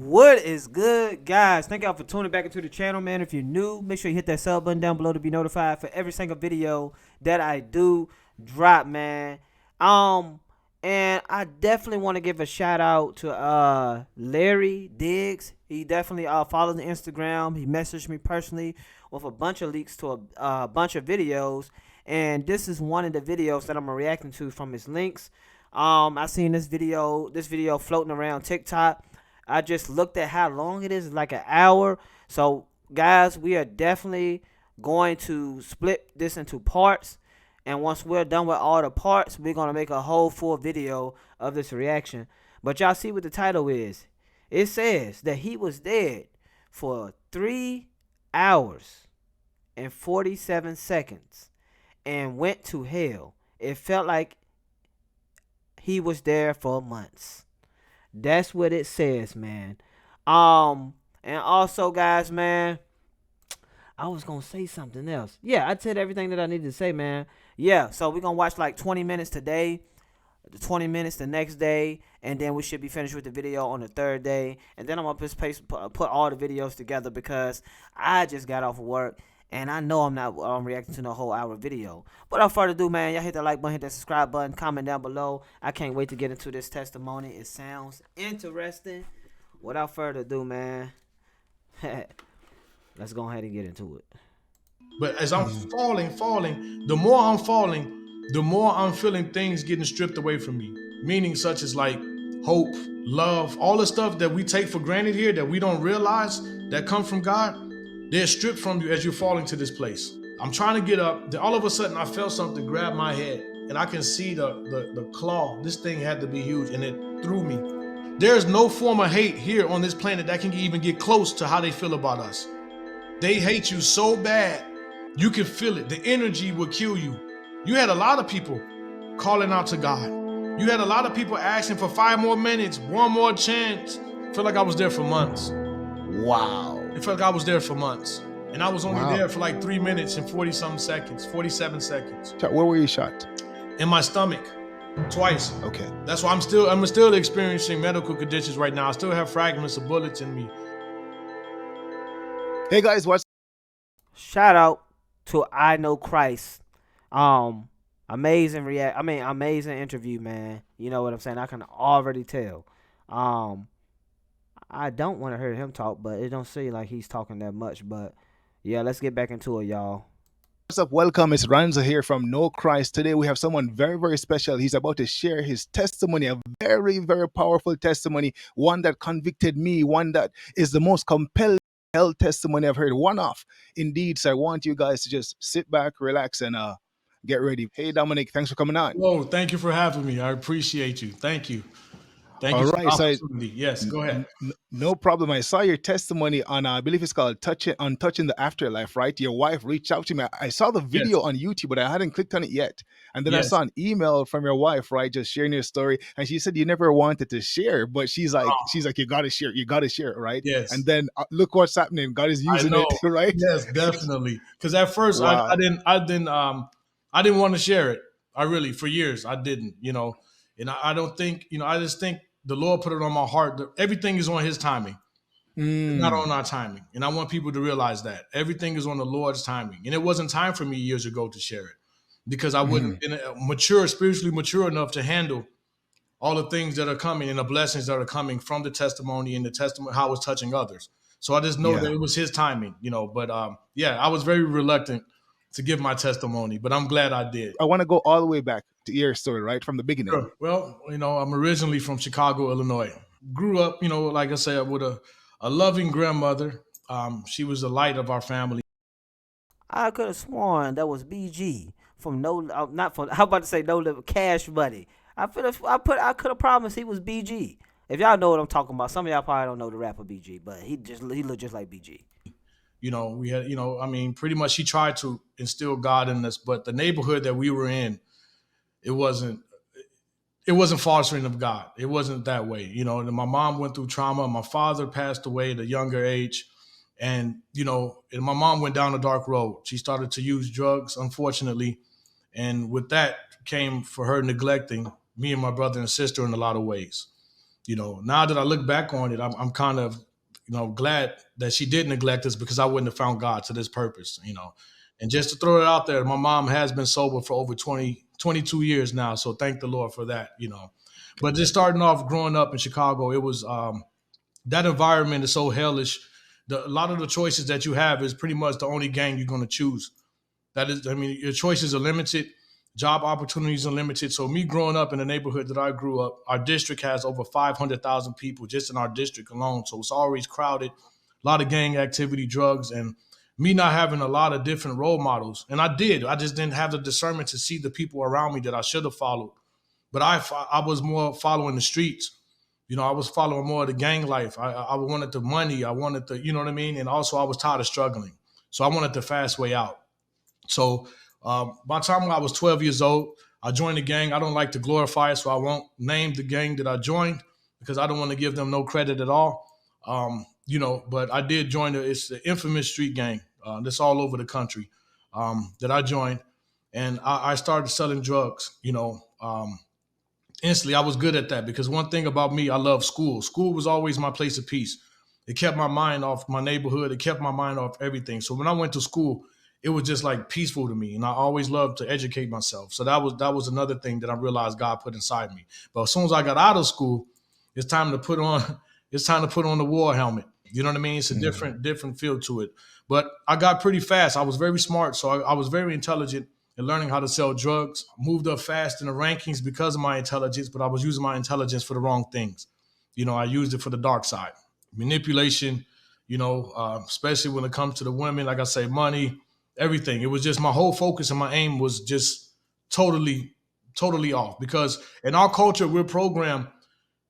What is good, guys? Thank y'all for tuning back into the channel, man. If you're new, make sure you hit that sub button down below to be notified for every single video that I do drop, man. Um, and I definitely want to give a shout out to Larry Diggs. He definitely followed the Instagram. He messaged me personally with a bunch of leaks to a bunch of videos, and this is one of the videos that I'm reacting to from his links. I seen this video floating around TikTok. I just looked at how long it is, like an hour. So, guys, we are definitely going to split this into parts. And once we're done with all the parts, we're going to make a whole full video of this reaction. But y'all see what the title is. It says that he was dead for 3 hours and 47 seconds and went to hell. It felt like he was there for months. That's what it says, man. And also, guys, man, I was gonna say something else. Yeah, I said everything that I needed to say, man. Yeah, so we're gonna watch like 20 minutes today, 20 minutes the next day, and then we should be finished with the video on the third day. And then I'm gonna put all the videos together because I just got off of work and I know I'm not reacting to the whole hour video. Without further ado, man, y'all hit that like button, hit that subscribe button, comment down below. I can't wait to get into this testimony. It sounds interesting. Without further ado, man, let's go ahead and get into it. But as I'm falling, the more I'm falling, the more I'm feeling things getting stripped away from me. Meaning such as like hope, love, all the stuff that we take for granted here that we don't realize that come from God, they're stripped from you as you're falling to this place. I'm trying to get up. Then all of a sudden I felt something grab my head and I can see the claw. This thing had to be huge and it threw me. There's no form of hate here on this planet that can even get close to how they feel about us. They hate you so bad. You can feel it. The energy will kill you. You had a lot of people calling out to God. You had a lot of people asking for 5 more minutes, 1 more chance. I felt like I was there for months. Wow. It felt like I was there for months. And I was only there for like 3 minutes and 40-something seconds, 47 seconds. Where were you shot? In my stomach, twice. Okay. That's why I'm still experiencing medical conditions right now. I still have fragments of bullets in me. Hey guys, what's Shout out to I Know Christ. Amazing amazing interview, man. You know what I'm saying? I can already tell. I don't want to hear him talk, but it don't seem like he's talking that much. But yeah, let's get back into it, y'all. up? Welcome. It's Ranza here from No Christ. Today we have someone very, very special. He's about to share his testimony, a very, very powerful testimony, one that convicted me, one that is the most compelling testimony I've heard. One off. Indeed, so I want you guys to just sit back, relax, and get ready. Hey Dominic, thanks for coming on. Oh, thank you for having me. I appreciate you. Thank you. Thank you All for right, the so opportunity. Yes, go ahead. no problem. I saw your testimony on, I believe it's called Touching the Afterlife, right? Your wife reached out to me. I saw the Yes, video on YouTube, but I hadn't clicked on it yet. And then I yes. saw an email from your wife, right? Just sharing your story. And she said you never wanted to share, but she's like, you gotta share it, right? Yes, And then look what's happening. God is I using it, know. right? Yes, definitely. Because at first Wow. I didn't want to share it. I really for years I didn't, and I don't think, I just think the Lord put it on my heart. Everything is on His timing. It's not on Mm, our timing, and I want people to realize that everything is on the Lord's timing. And it wasn't time for me years ago to share it because I wouldn't mhm. have been spiritually mature enough to handle all the things that are coming and the blessings that are coming from the testimony and the testimony how it's touching others. So I just know that Yeah. it was His timing, But yeah, I was very reluctant to give my testimony, but I'm glad I did. I want to go all the way back to your story, right? From the beginning. Sure. Well, I'm originally from Chicago, Illinois. Grew up, like I said, with a loving grandmother. She was the light of our family. I could have sworn that was BG from not from. How about to say No Limit Cash Money? I could have promised he was BG. If y'all know what I'm talking about, some of y'all probably don't know the rapper BG, but he looked just like BG. We had, pretty much she tried to instill God in us, but the neighborhood that we were in, it wasn't it wasn't fostering of God. It wasn't that way. And my mom went through trauma. My father passed away at a younger age. And my mom went down a dark road. She started to use drugs, unfortunately. And with that came for her neglecting me and my brother and sister in a lot of ways. Now that I look back on it, I'm kind of, glad that she did neglect us, because I wouldn't have found God to this purpose. And just to throw it out there, my mom has been sober for over 22 years now. So thank the Lord for that. But just starting off growing up in Chicago, it was, that environment is so hellish. A lot of the choices that you have is pretty much the only gang you're going to choose. That is, I mean, your choices are limited, job opportunities are limited. So me growing up in the neighborhood that I grew up, our district has over 500,000 people just in our district alone. So it's always crowded, a lot of gang activity, drugs, and me not having a lot of different role models. And I just didn't have the discernment to see the people around me that I should have followed. But I was more following the streets. I was following more of the gang life. I wanted the money. I wanted the, you know what I mean? And also I was tired of struggling. So I wanted the fast way out. So by the time I was 12 years old, I joined the gang. I don't like to glorify it, so I won't name the gang that I joined, because I don't want to give them no credit at all. But I did join it's the infamous street gang that's all over the country that I joined. And I started selling drugs. Instantly, I was good at that, because one thing about me, I love school. School was always my place of peace. It kept my mind off my neighborhood. It kept my mind off everything. So when I went to school, it was just like peaceful to me, and I always loved to educate myself. So that was another thing that I realized God put inside me. But as soon as I got out of school, it's time to put on the war helmet. You know what I mean? It's a different feel to it. But I got pretty fast. I was very smart, so I was very intelligent in learning how to sell drugs. Moved up fast in the rankings because of my intelligence, but I was using my intelligence for the wrong things. I used it for the dark side, manipulation. Especially when it comes to the women, like I say, money, everything. It was just my whole focus and my aim was just totally, totally off. Because in our culture, we're programmed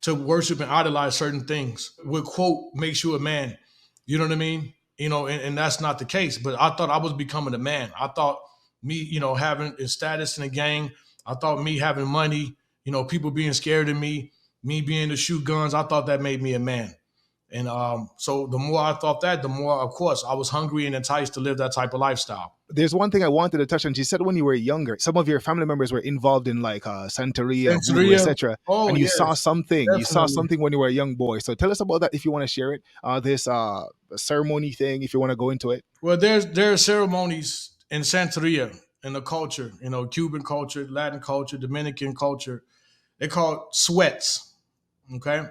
to worship and idolize certain things. We'll quote, makes you a man. You know what I mean? And that's not the case. But I thought I was becoming a man. I thought me, having a status in a gang, I thought me having money, people being scared of me being able to shoot guns, I thought that made me a man. And so the more I thought that, the more, of course, I was hungry and enticed to live that type of lifestyle. There's one thing I wanted to touch on. You said when you were younger, some of your family members were involved in like Santeria, voodoo, Santeria. etc. Oh, And you yes, saw something. You saw definitely. something when you were a young boy. So tell us about that if you want to share it. This ceremony thing, if you want to go into it. Well, there are ceremonies in Santeria, in the culture, Cuban culture, Latin culture, Dominican culture. They're called sweats. Okay.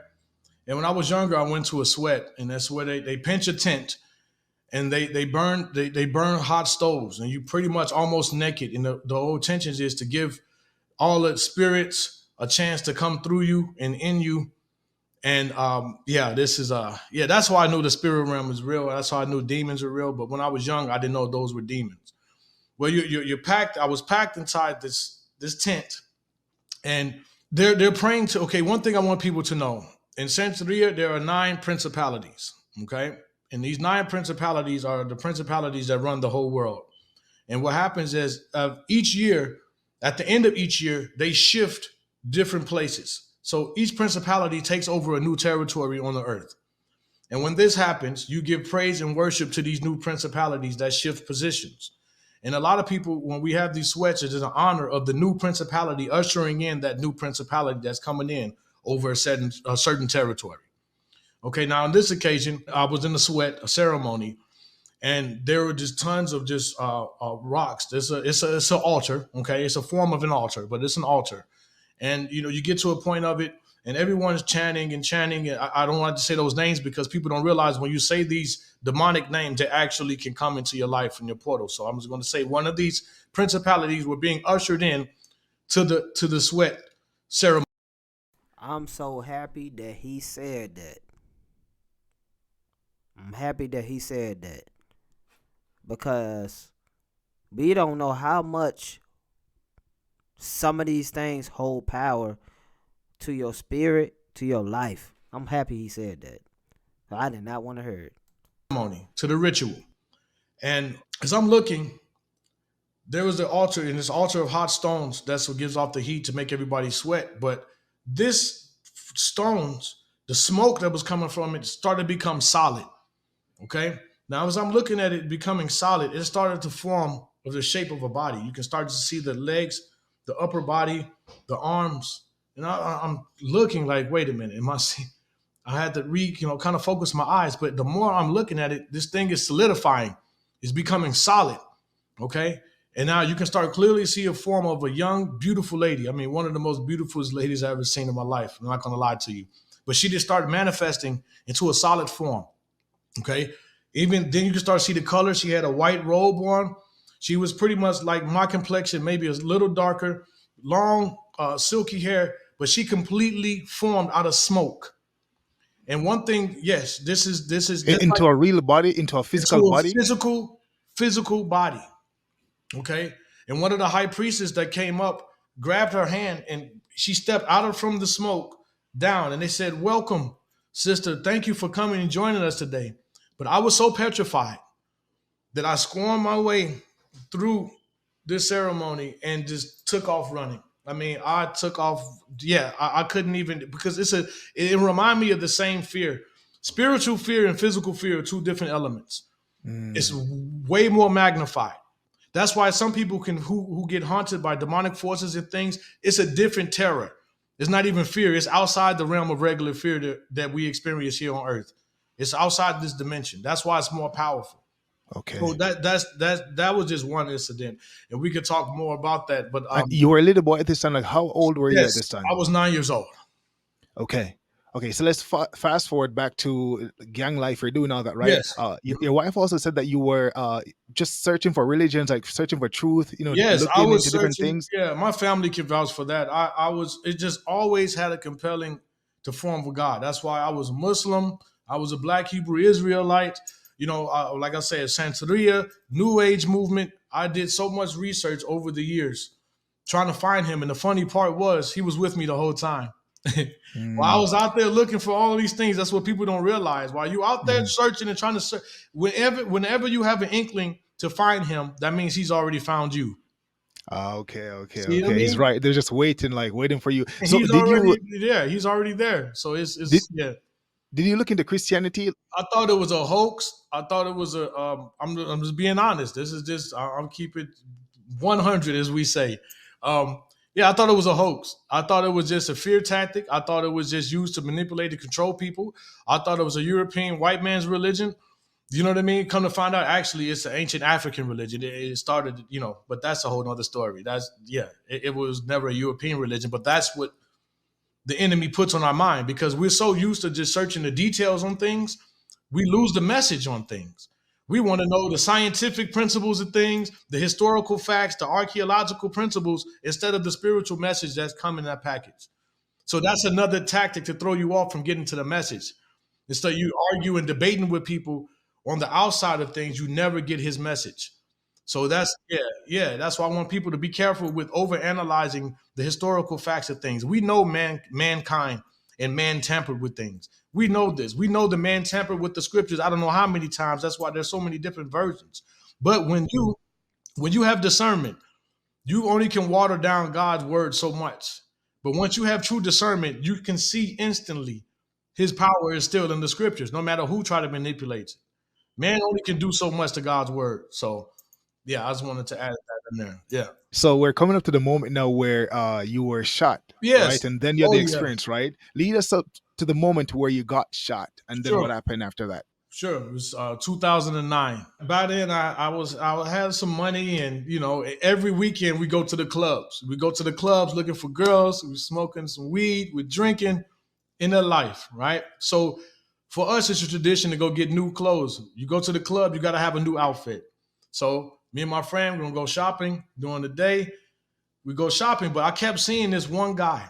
And when I was younger, I went to a sweat, and that's where they pinch a tent, and they burn hot stoves, and you pretty much almost naked. And the whole intention is to give all the spirits a chance to come through you and in you. And this is that's why I knew the spirit realm is real. That's how I knew demons are real. But when I was young, I didn't know those were demons. Well, you're packed. I was packed inside this tent, and they're praying to. Okay, one thing I want people to know: in Santeria, there are 9 principalities. Okay, and these 9 principalities are the principalities that run the whole world. And what happens is, each year, at the end of each year, they shift different places. So each principality takes over a new territory on the earth. And when this happens, you give praise and worship to these new principalities that shift positions. And a lot of people, when we have these sweats, it is an honor of the new principality ushering in that new principality that's coming in over a certain territory. Okay, now on this occasion, I was in a sweat, a ceremony, and there were just tons of just rocks. It's an altar. Okay, it's a form of an altar, but it's an altar. And you get to a point of it, and everyone's chanting and chanting. And I don't want to say those names because people don't realize when you say these demonic names, they actually can come into your life from your portal. So I'm just going to say one of these principalities were being ushered in to the sweat ceremony. I'm so happy that he said that. I'm happy that he said that because we don't know how much some of these things hold power to your spirit, to your life. I'm happy he said that. I did not want to hear it. To the ritual. And as I'm looking, there was the altar, and this altar of hot stones. That's what gives off the heat to make everybody sweat. But this stones, the smoke that was coming from it started to become solid. Okay. Now, as I'm looking at it becoming solid, it started to form of the shape of a body. You can start to see the legs, the upper body, the arms, And I'm looking like, wait a minute, am I seeing? I had to kind of focus my eyes. But the more I'm looking at it, this thing is solidifying. It's becoming solid. Okay. And now you can start clearly see a form of a young, beautiful lady. I mean, one of the most beautiful ladies I've ever seen in my life. I'm not going to lie to you. But she just started manifesting into a solid form. Okay. Even then you can start to see the color. She had a white robe on. She was pretty much like my complexion, maybe a little darker, long, silky hair, but she completely formed out of smoke. And one thing, yes, this is just like Into a real body, into a into physical a body. physical body. Okay. And one of the high priestess that came up grabbed her hand and she stepped out of from the smoke down. And they said, welcome, sister. Thank you for coming and joining us today. But I was so petrified that I squirmed my way through this ceremony and just took off running. I mean, I took off. Yeah, I couldn't even, because it reminded me of the same fear. Spiritual fear and physical fear are two different elements. It's Mm. way more magnified. That's why some people who get haunted by demonic forces and things, it's a different terror. It's not even fear. It's outside the realm of regular fear that we experience here on earth. It's outside this dimension. That's why it's more powerful. So Okay. that was just one incident, and we could talk more about that. But You were a little boy at this time. Like, how old were you at yes, this I time? was 9 years old. Okay. Okay. So let's fast forward back to gang life. You're doing all that, right? Yes, Your wife also said that you were just searching for religions, like searching for truth. yes, I Looking was into different searching. things. Yeah, my family can vouch for that. I was. It just always had a compelling to form with God. That's why I was Muslim. I was a Black Hebrew Israelite. Like I said, Santeria, New Age movement. I did so much research over the years trying to find him. And the funny part was he was with me the whole time. While I Mm. was out there looking for all of these things, that's what people don't realize. While you out there Mhm. searching and trying to search, whenever you have an inkling to find him, that means he's already found you. Okay. Okay. See what I Okay. He's mean? right. They're just waiting, like waiting for you. And So he's already there. He's already there. So did it's yeah. did you look into Christianity? I thought it was a hoax. I thought it was a. I'm just being honest. This is just. I'm keep it 100 as we say. Um, yeah, I thought it was a hoax. I thought it was just a fear tactic. I thought it was just used to manipulate and control people. I thought it was a European white man's religion. You know what I mean? Come to find out, actually, it's an ancient African religion. It started, but that's a whole nother story. That's yeah. It was never a European religion, but that's what the enemy puts on our mind because we're so used to just searching the details on things, we lose the message on things. We want to know the scientific principles of things, the historical facts, the archaeological principles, instead of the spiritual message that's come in that package. So that's another tactic to throw you off from getting to the message. Instead, you argue and debating with people on the outside of things, you never get his message. So that's yeah. That's why I want people to be careful with over analyzing the historical facts of things. We know mankind and man tampered with things. We know this. We know the man tampered with the scriptures. I don't know how many times. That's why there's so many different versions. But when you have discernment, you only can water down God's word so much. But once you have true discernment, you can see instantly his power is still in the scriptures, no matter who try to manipulate it. Man only can do so much to God's word. So yeah, I just wanted to add that in there. Yeah. So we're coming up to the moment now where you were shot, Yes. right? And then you had Oh the yeah. experience, right? Lead us up to the moment where you got shot, and then Sure. what happened after that? Sure. It was 2009. By then, I had some money, and every weekend we go to the clubs. We go to the clubs looking for girls. We're smoking some weed. We're drinking in their life, right? So for us, it's a tradition to go get new clothes. You go to the club, you got to have a new outfit. So me and my friend, we're gonna go shopping during the day. We go shopping, but I kept seeing this one guy.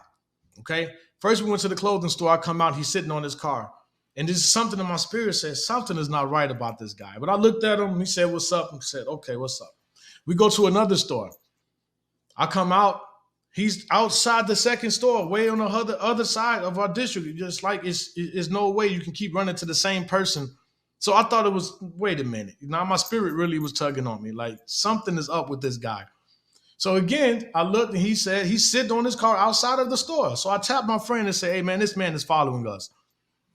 Okay. First, we went to the clothing store. I come out, he's sitting on his car. And this is something in my spirit says something is not right about this guy. But I looked at him, he said, "What's up?" And said, "Okay, what's up?" We go to another store. I come out, he's outside the second store, way on the other side of our district. Just like it's no way you can keep running to the same person. So I thought it was, wait a minute. Now my spirit really was tugging on me. Like something is up with this guy. So again, I looked and he said he's sitting on his car outside of the store. So I tapped my friend and said, "Hey man, this man is following us.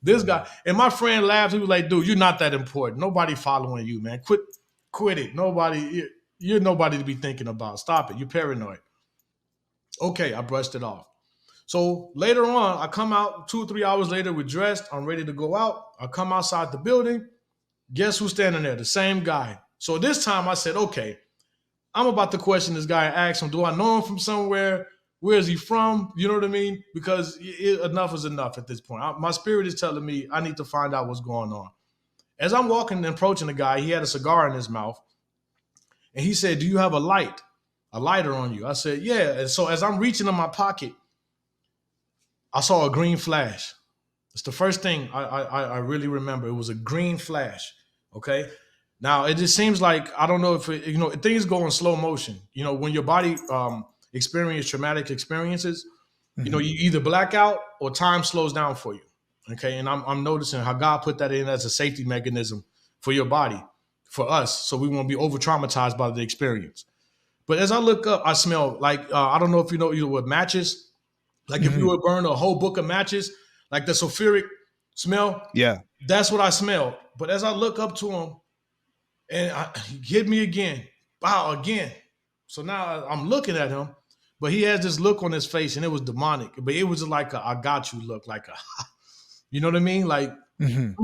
This guy." And my friend laughed. He was like, "Dude, you're not that important. Nobody following you, man. Quit it. You're nobody to be thinking about. Stop it. You're paranoid." Okay, I brushed it off. So later on, I come out 2 or 3 hours later, we're dressed, I'm ready to go out. I come outside the building. Guess who's standing there? The same guy. So this time I said, okay, I'm about to question this guy and ask him, do I know him from somewhere? Where is he from? You know what I mean? Because enough is enough at this point. My spirit is telling me I need to find out what's going on. As I'm walking and approaching the guy, he had a cigar in his mouth. And he said, do you have a lighter on you? I said, yeah. And so as I'm reaching in my pocket, I saw a green flash. It's the first thing I really remember. It was a green flash. Okay. Now it just seems like I don't know if things go in slow motion. When your body experiences traumatic experiences, Mhm. you either black out or time slows down for you. Okay, and I'm noticing how God put that in as a safety mechanism for your body, for us, so we won't be over traumatized by the experience. But as I look up, I smell like I don't know if you know what matches. Like if you Mhm. would burn a whole book of matches, like the sulfuric smell, Yeah. that's what I smell. But as I look up to him, and he hit me again, wow, again. So now I'm looking at him, but he has this look on his face, and it was demonic. But it was like a "I got you" look, like a, you know what I mean? Like, Mhm.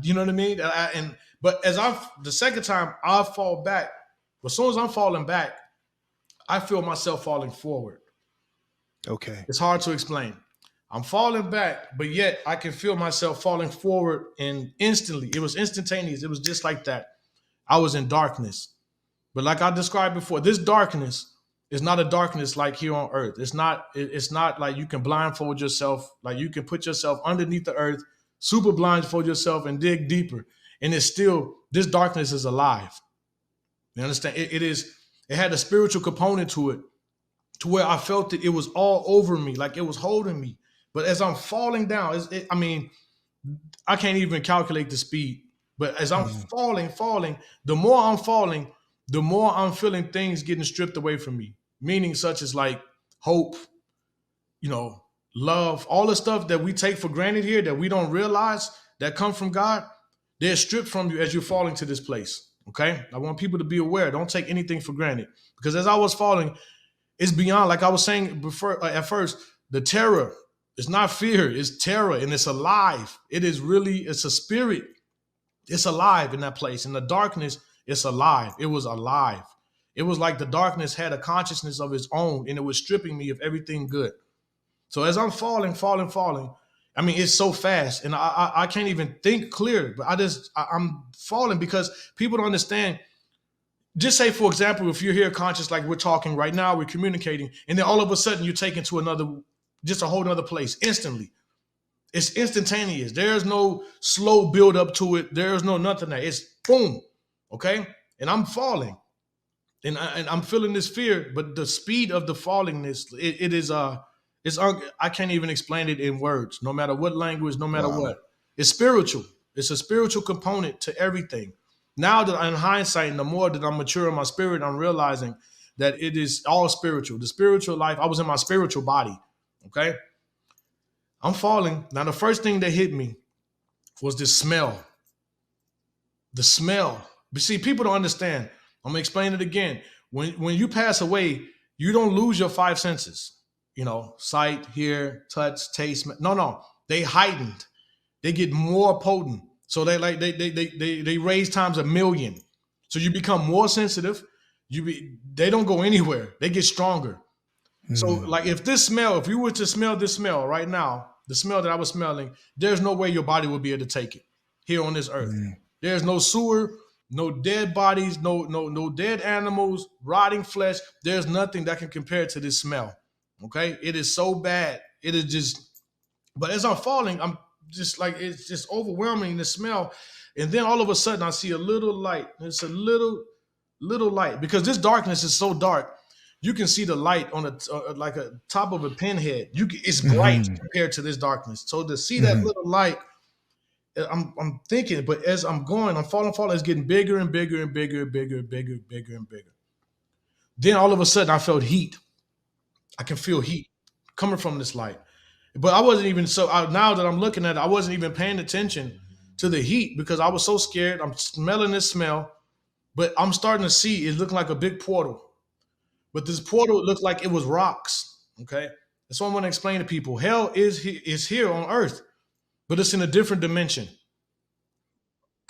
you know what I mean? But the second time I fall back, as soon as I'm falling back, I feel myself falling forward. Okay. It's hard to explain. I'm falling back, but yet I can feel myself falling forward, and instantly, it was instantaneous. It was just like that. I was in darkness. But like I described before, this darkness is not a darkness like here on earth. It's not like you can blindfold yourself, like you can put yourself underneath the earth, super blindfold yourself and dig deeper. And it's still, this darkness is alive. You understand? It had a spiritual component to it, to where I felt it was all over me, like it was holding me. But as I'm falling down, I mean, I can't even calculate the speed. But as I'm Mhm. falling, the more I'm falling, the more I'm feeling things getting stripped away from me. Meaning such as like hope, you know, love, all the stuff that we take for granted here that we don't realize that come from God, they're stripped from you as you're falling to this place. Okay? I want people to be aware. Don't take anything for granted. Because as I was falling, it's beyond, like I was saying before, at first, the terror. It's not fear, it's terror, and it's alive. It's a spirit. It's alive in that place. In the darkness, it's alive. It was alive. It was like the darkness had a consciousness of its own, and it was stripping me of everything good. So as I'm falling, I mean, it's so fast, and I can't even think clear. But I'm falling because people don't understand. Just say, for example, if you're here conscious, like we're talking right now, we're communicating, and then all of a sudden you're taken to just a whole other place instantly. It's instantaneous. There's no slow build up to it. There's no nothing there. It's boom. Okay. And I'm falling, and I'm feeling this fear, but the speed of the fallingness, it is, I can't even explain it in words, no matter what language, no matter Wow. what. It's spiritual. It's a spiritual component to everything. Now that in hindsight, and the more that I'm mature in my spirit, I'm realizing that it is all spiritual. The spiritual life, I was in my spiritual body. Okay. I'm falling. Now, the first thing that hit me was this smell. The smell. But see, people don't understand. I'm gonna explain it again. When you pass away, you don't lose your five senses. Sight, hear, touch, taste. No. They heightened. They get more potent. So they raise times a million. So you become more sensitive. They don't go anywhere. They get stronger. So, Mhm. like, if you were to smell this smell right now, the smell that I was smelling, there's no way your body would be able to take it here on this earth. Mhm. There's no sewer, no dead bodies, no dead animals, rotting flesh. There's nothing that can compare to this smell. Okay, it is so bad. It is just. But as I'm falling, I'm just like, it's just overwhelming, the smell, and then all of a sudden I see a little light. It's a little light, because this darkness is so dark. You can see the light on like a top of a pinhead. It's bright Mhm. compared to this darkness. So to see that Mhm. little light, I'm thinking, but as I'm going, I'm falling, it's getting bigger and bigger and bigger and bigger and bigger and bigger and bigger. Then all of a sudden I felt heat. I can feel heat coming from this light. But I wasn't even now that I'm looking at it, I wasn't even paying attention to the heat because I was so scared. I'm smelling this smell, but I'm starting to see it looked like a big portal. But this portal looked like it was rocks. Okay. That's what I want to explain to people. Hell is here on earth, but it's in a different dimension.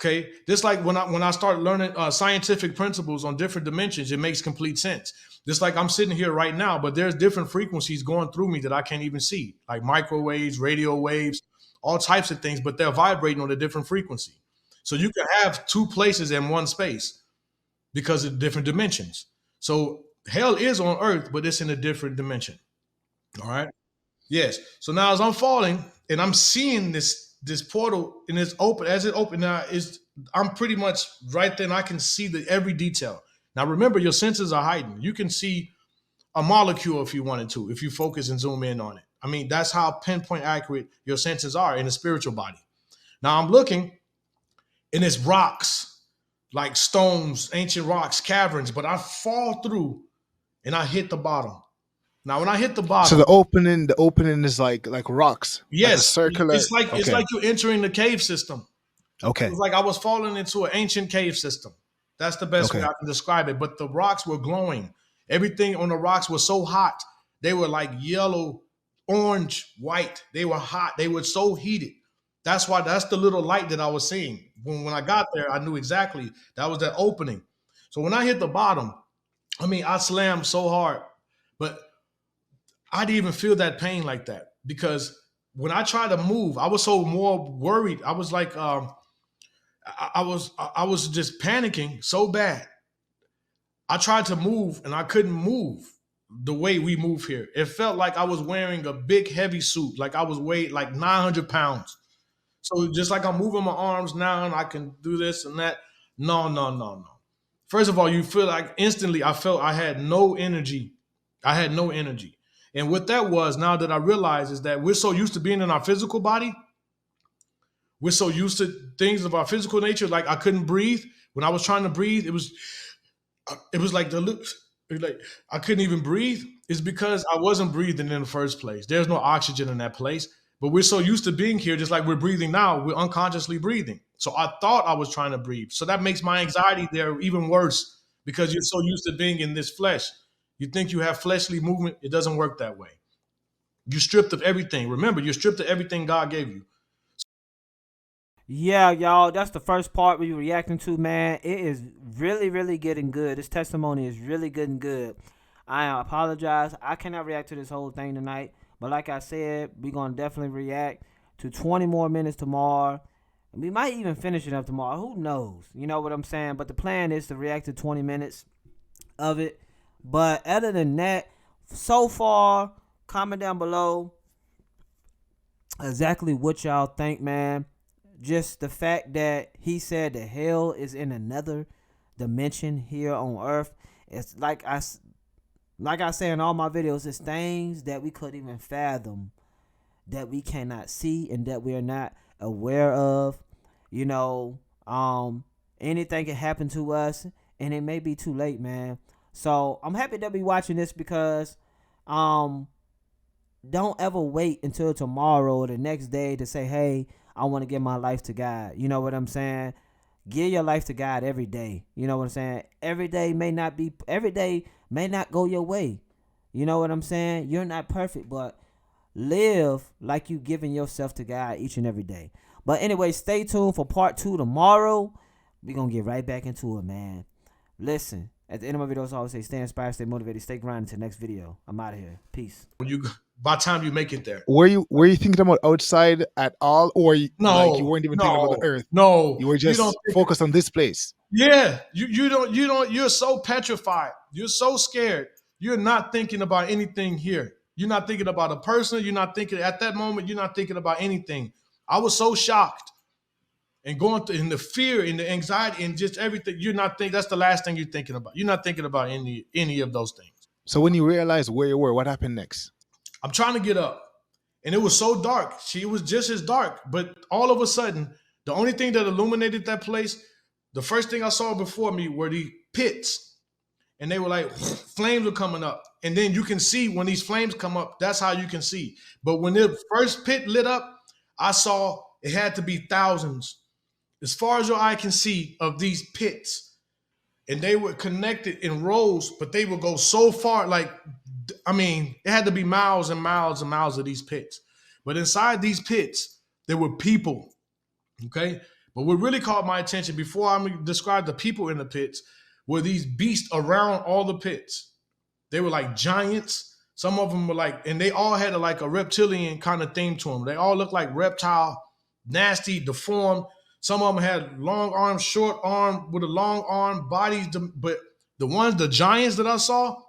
Okay, just like when I start learning scientific principles on different dimensions, it makes complete sense. Just like I'm sitting here right now, but there's different frequencies going through me that I can't even see, like microwaves, radio waves, all types of things, but they're vibrating on a different frequency. So you can have two places in one space because of different dimensions. So hell is on earth, but it's in a different dimension. All right. Yes. So now as I'm falling and I'm seeing this portal and it's open as it opened now is I'm pretty much right there and I can see the every detail. Now remember your senses are heightened. You can see a molecule if you wanted to, if you focus and zoom in on it. I mean, that's how pinpoint accurate your senses are in the spiritual body. Now I'm looking and it's rocks, like stones, ancient rocks, caverns, but I fall through and I hit the bottom. Now when I hit the So bottom, the opening is like rocks, like a yes, circular. it's Okay. like you're entering the cave system. It Okay. was like I was falling into an ancient cave system. That's the best way Okay. I can describe it. But the rocks were glowing. Everything on the rocks was so hot. They were like yellow, orange, white. They were hot. They were so heated. That's the little light that I was seeing. When I got there, I knew exactly that was that opening. So when I hit the bottom, I mean, I slammed so hard, but I didn't even feel that pain like that because when I tried to move, I was so more worried. I was like, I was just panicking so bad. I tried to move and I couldn't move the way we move here. It felt like I was wearing a big heavy suit, like I was weighed like 900 pounds. So just like I'm moving my arms now and I can do this and that. No, no, no, no. First of all, you feel like instantly I felt I had no energy. I had no energy. And what that was, now that I realize, is that we're so used to being in our physical body. We're so used to things of our physical nature. Like I couldn't breathe. When I was trying to breathe, it was like the lips. Like I couldn't even breathe. It's because I wasn't breathing in the first place. There's no oxygen in that place. But we're so used to being here, just like we're breathing now, we're unconsciously breathing. So I thought I was trying to breathe. So that makes my anxiety there even worse because you're so used to being in this flesh. You think you have fleshly movement. It doesn't work that way. You're stripped of everything. Remember, you're stripped of everything God gave you. Yeah, y'all, that's the first part we reacting to, man. It is really, really getting good. This testimony is really getting good. I apologize. I cannot react to this whole thing tonight. But like I said, we're going to definitely react to 20 more minutes tomorrow. We might even finish it up tomorrow. Who knows? You know what I'm saying? But the plan is to react to 20 minutes of it. But other than that, so far, comment down below exactly what y'all think, man. Just the fact that he said that hell is in another dimension here on earth. It's like I say in all my videos, it's things that we couldn't even fathom, that we cannot see and that we are not aware of. You know, anything can happen to us and it may be too late, man. So I'm happy to be watching this because don't ever wait until tomorrow or the next day to say, hey, I want to give my life to God. You know what I'm saying? Give your life to God every day. You know what I'm saying? Every day may not go your way. You know what I'm saying? You're not perfect, but live like you giving yourself to God each and every day. But anyway, stay tuned for part 2 tomorrow. We're going to get right back into it, man. Listen, at the end of my videos, I always say stay inspired, stay motivated, stay grinding. Until next video. I'm out of here. Peace. By the time you make it there. Were you thinking about outside at all, or like you No, weren't even thinking about the no, earth? no. You were You don't just think focused on this place. Yeah, you don't. You're so petrified. You're so scared. You're not thinking about anything here. You're not thinking about a person. You're not thinking at that moment. You're not thinking about anything. I was so shocked and going through in the fear and the anxiety and just everything. You're not thinking. That's the last thing you're thinking about. You're not thinking about any of those things. So when you realized where you were, what happened next? I'm trying to get up, and it was so dark. She was just as dark, but all of a sudden, the only thing that illuminated that place, the first thing I saw before me were the pits, and they were like flames were coming up, and then you can see when these flames come up. That's how you can see. But when the first pit lit up, I saw it had to be thousands, as far as your eye can see, of these pits, and they were connected in rows, but they would go so far, like I mean, it had to be miles and miles and miles of these pits. But inside these pits, there were people. Okay. But what really caught my attention before I describe the people in the pits were these beasts around all the pits. They were like giants. Some of them were like, and they all had like a reptilian kind of theme to them. They all looked like reptile, nasty, deformed. Some of them had long arms, short arm with a long arm, bodies. But the giants that I saw,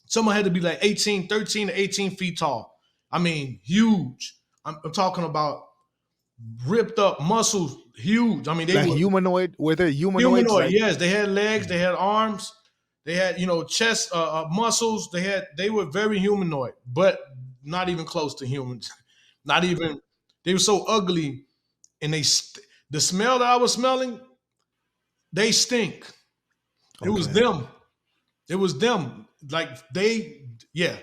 someone had to be like 13 to 18 feet tall. I mean, huge. I'm talking about ripped up muscles, huge. I mean, they Like were humanoid? Were they humanoids? humanoid. Like, Yes, they had legs, they had arms, they had chest muscles. They were very humanoid, but not even close to humans. Not even. They were so ugly, and the smell that I was smelling, they stink. It was okay. them. It was them. Like yeah,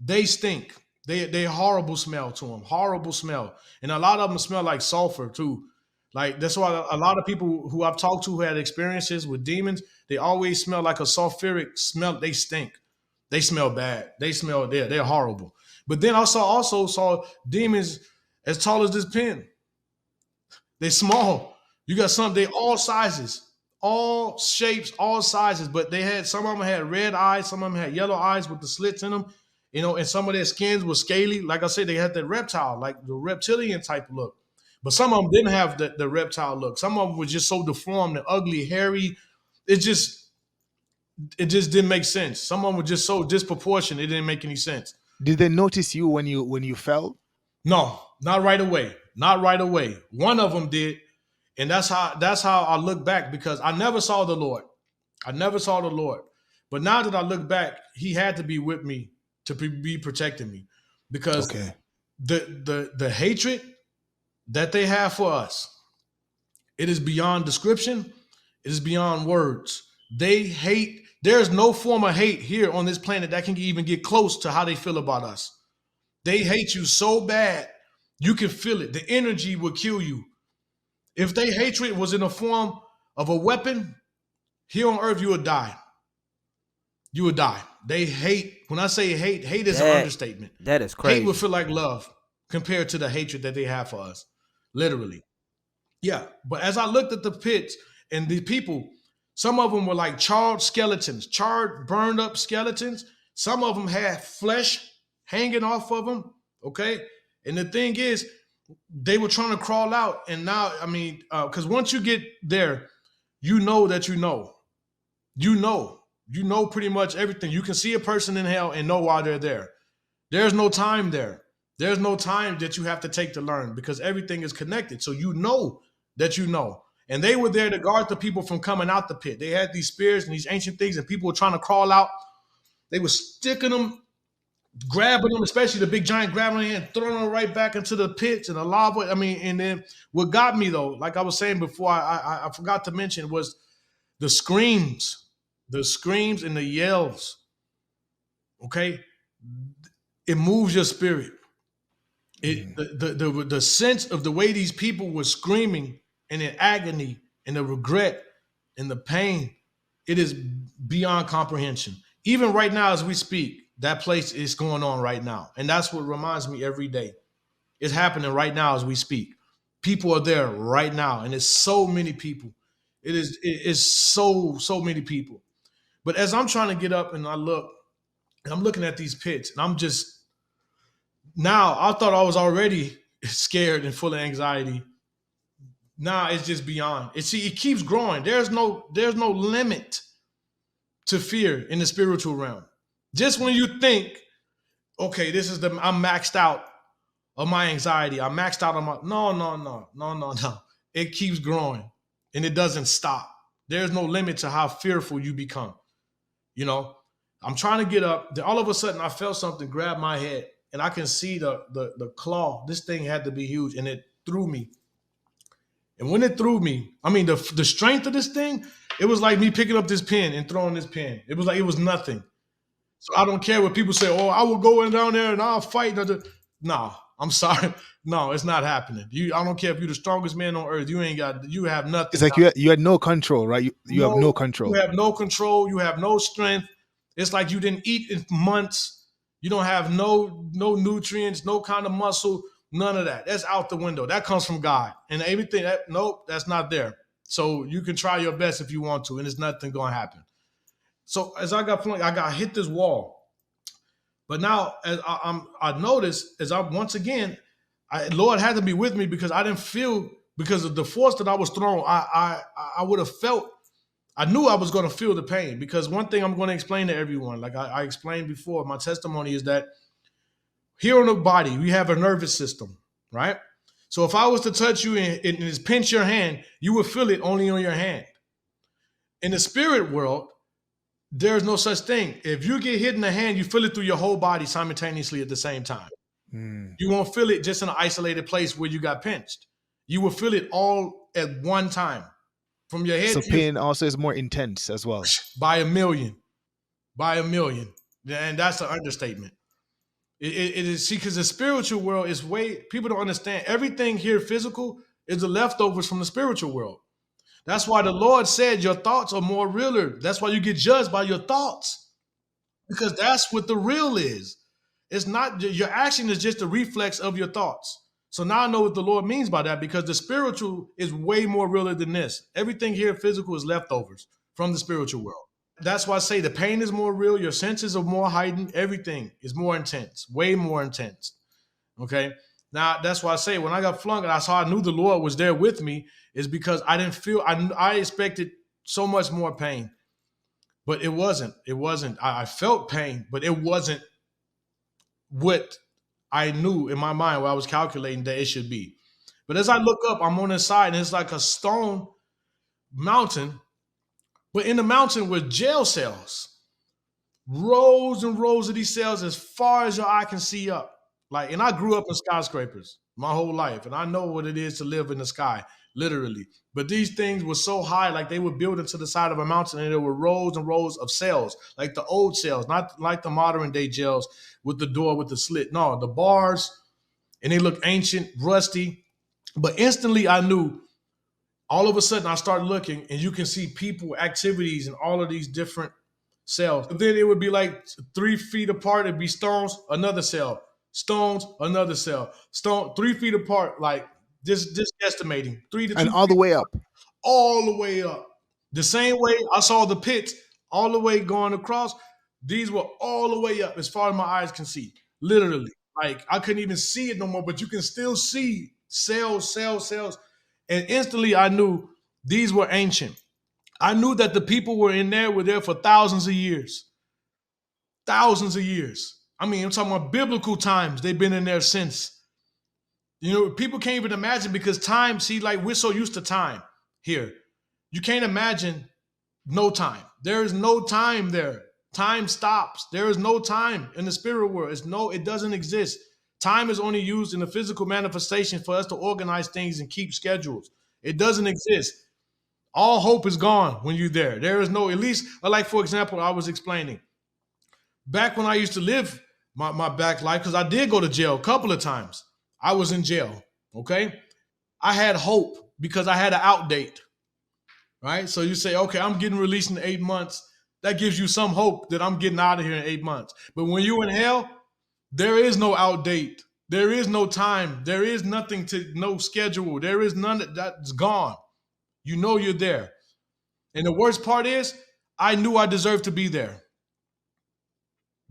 they stink. They horrible smell to them. Horrible smell, and a lot of them smell like sulfur too. Like that's why a lot of people who I've talked to who had experiences with demons, they always smell like a sulfuric smell. They stink. They smell bad. They smell they're horrible. But then I also saw demons as tall as this pin. They small. You got some. They all sizes, all shapes, all sizes. But they had some of them had red eyes, some of them had yellow eyes with the slits in them. And some of their skins were scaly. Like I said, they had that reptile, like the reptilian type look. But some of them didn't have the reptile look. Some of them were just so deformed and ugly, hairy. It just it just didn't make sense. Some of them were just so disproportionate. It didn't make any sense. Did they notice you when you fell? No, not right away. Not right away. One of them did, and that's how I look back because I never saw the Lord. I never saw the Lord. But now that I look back, He had to be with me to be protecting me because Okay. the hatred that they have for us, it is beyond description. It is beyond words. They hate. There's no form of hate here on this planet that can even get close to how they feel about us. They hate you so bad, you can feel it. The energy will kill you. If their hatred was in the form of a weapon, here on earth, you would die. You would die. They hate. When I say hate, hate is an understatement. That is Hate crazy. would feel like love compared to the hatred that they have for us. Literally. Yeah. But as I looked at the pits and the people, some of them were like charred skeletons, charred, burned up skeletons. Some of them had flesh hanging off of them. Okay. And the thing is, they were trying to crawl out. And now, I mean, because once you get there, you know that you know. You know pretty much everything. You can see a person in hell and know why they're there. There's no time there. There's no time that you have to take to learn because everything is connected. So you know that you know. And they were there to guard the people from coming out the pit. They had these spears and these ancient things, and people were trying to crawl out. They were sticking them, grabbing them, especially the big giant, grabbing them and throwing them right back into the pits and the lava. I mean, and then what got me though, like I was saying before, I forgot to mention was the screams and the yells. Okay, it moves your spirit. The sense of the way these people were screaming and in agony and the regret and the pain, it is beyond comprehension. Even right now as we speak, that place is going on right now. And that's what reminds me every day. It's happening right now as we speak. People are there right now. And it's so many people. It is so many people. But as I'm trying to get up and I look, and I'm looking at these pits, and I'm just now I thought I was already scared and full of anxiety. Now it's just beyond. It keeps growing. There's no limit to fear in the spiritual realm. Just when you think, okay, I'm maxed out of my anxiety. I'm maxed out on my no. It keeps growing and it doesn't stop. There's no limit to how fearful you become. I'm trying to get up. All of a sudden, I felt something grab my head, and I can see the claw. This thing had to be huge, and it threw me. And when it threw me, I mean, the strength of this thing, it was like me picking up this pen and throwing this pen. It was like it was nothing. So I don't care what people say. Oh, I will go in down there and I'll fight. No, I'm sorry. No, it's not happening. I don't care if you're the strongest man on earth. You have nothing. It's like you had no control, right? You have no control. You have no control. You have no strength. It's like you didn't eat in months. You don't have no nutrients, no kind of muscle, none of that. That's out the window. That comes from God. And everything that nope, that's not there. So you can try your best if you want to, and there's nothing going to happen. So as I got hit this wall. But now as I noticed as I once again, Lord had to be with me because I didn't feel because of the force that I was thrown. I would have felt. I knew I was going to feel the pain because one thing I'm going to explain to everyone, like I explained before, my testimony is that here on the body we have a nervous system, right? So if I was to touch you and just pinch your hand, you would feel it only on your hand. In the spirit world, there's no such thing. If you get hit in the hand, you feel it through your whole body simultaneously at the same time. You won't feel it just in an isolated place where you got pinched. You will feel it all at one time. From your head So to your, pain also is more intense as well. by a million. And that's an understatement. It is, see, because the spiritual world is way, people don't understand. Everything here physical is the leftovers from the spiritual world. That's why the Lord said your thoughts are more realer. That's why you get judged by your thoughts, because that's what the real is. It's not, your action is just a reflex of your thoughts. So now I know what the Lord means by that, because the spiritual is way more realer than this. Everything here physical is leftovers from the spiritual world. That's why I say the pain is more real. Your senses are more heightened. Everything is more intense, way more intense. Okay. Now that's why I say when I got flung and I knew the Lord was there with me, is because I didn't feel, I expected so much more pain, but it wasn't. I felt pain, but it wasn't what I knew in my mind where I was calculating that it should be. But as I look up, I'm on the side and it's like a stone mountain, but in the mountain were jail cells, rows and rows of these cells as far as your eye can see up. Like, and I grew up in skyscrapers my whole life, and I know what it is to live in the sky, literally. But these things were so high, like they were built into the side of a mountain, and there were rows and rows of cells, like the old cells, not like the modern day jails with the door with the slit. No, the bars, and they look ancient, rusty. But instantly I knew, all of a sudden I started looking, and you can see people, activities, and all of these different cells. But then it would be like 3 feet apart, it'd be stones, another cell. Stones, another cell. Stone 3 feet apart, like just estimating 3 to 2 And all the feet way up. all the way up. The same way I saw the pits all the way going across, these were all the way up as far as my eyes can see. Literally. Like I couldn't even see it no more, but you can still see cells. And instantly I knew these were ancient. I knew that the people were there for thousands of years. Thousands of years. I mean, I'm talking about biblical times. They've been in there since. You know, people can't even imagine because time, see, like we're so used to time here. You can't imagine no time. There is no time there. Time stops. There is no time in the spirit world. It doesn't exist. Time is only used in the physical manifestation for us to organize things and keep schedules. It doesn't exist. All hope is gone when you're there. There is no, at least, like for example, I was explaining. Back when I used to live my back life, because I did go to jail a couple of times. I was in jail, okay? I had hope because I had an out date, right? So you say, okay, I'm getting released in 8 months. That gives you some hope that I'm getting out of here in 8 months. But when you're in hell, there is no out date. There is no time. There is nothing no schedule. There is none that's gone. You know you're there. And the worst part is, I knew I deserved to be there.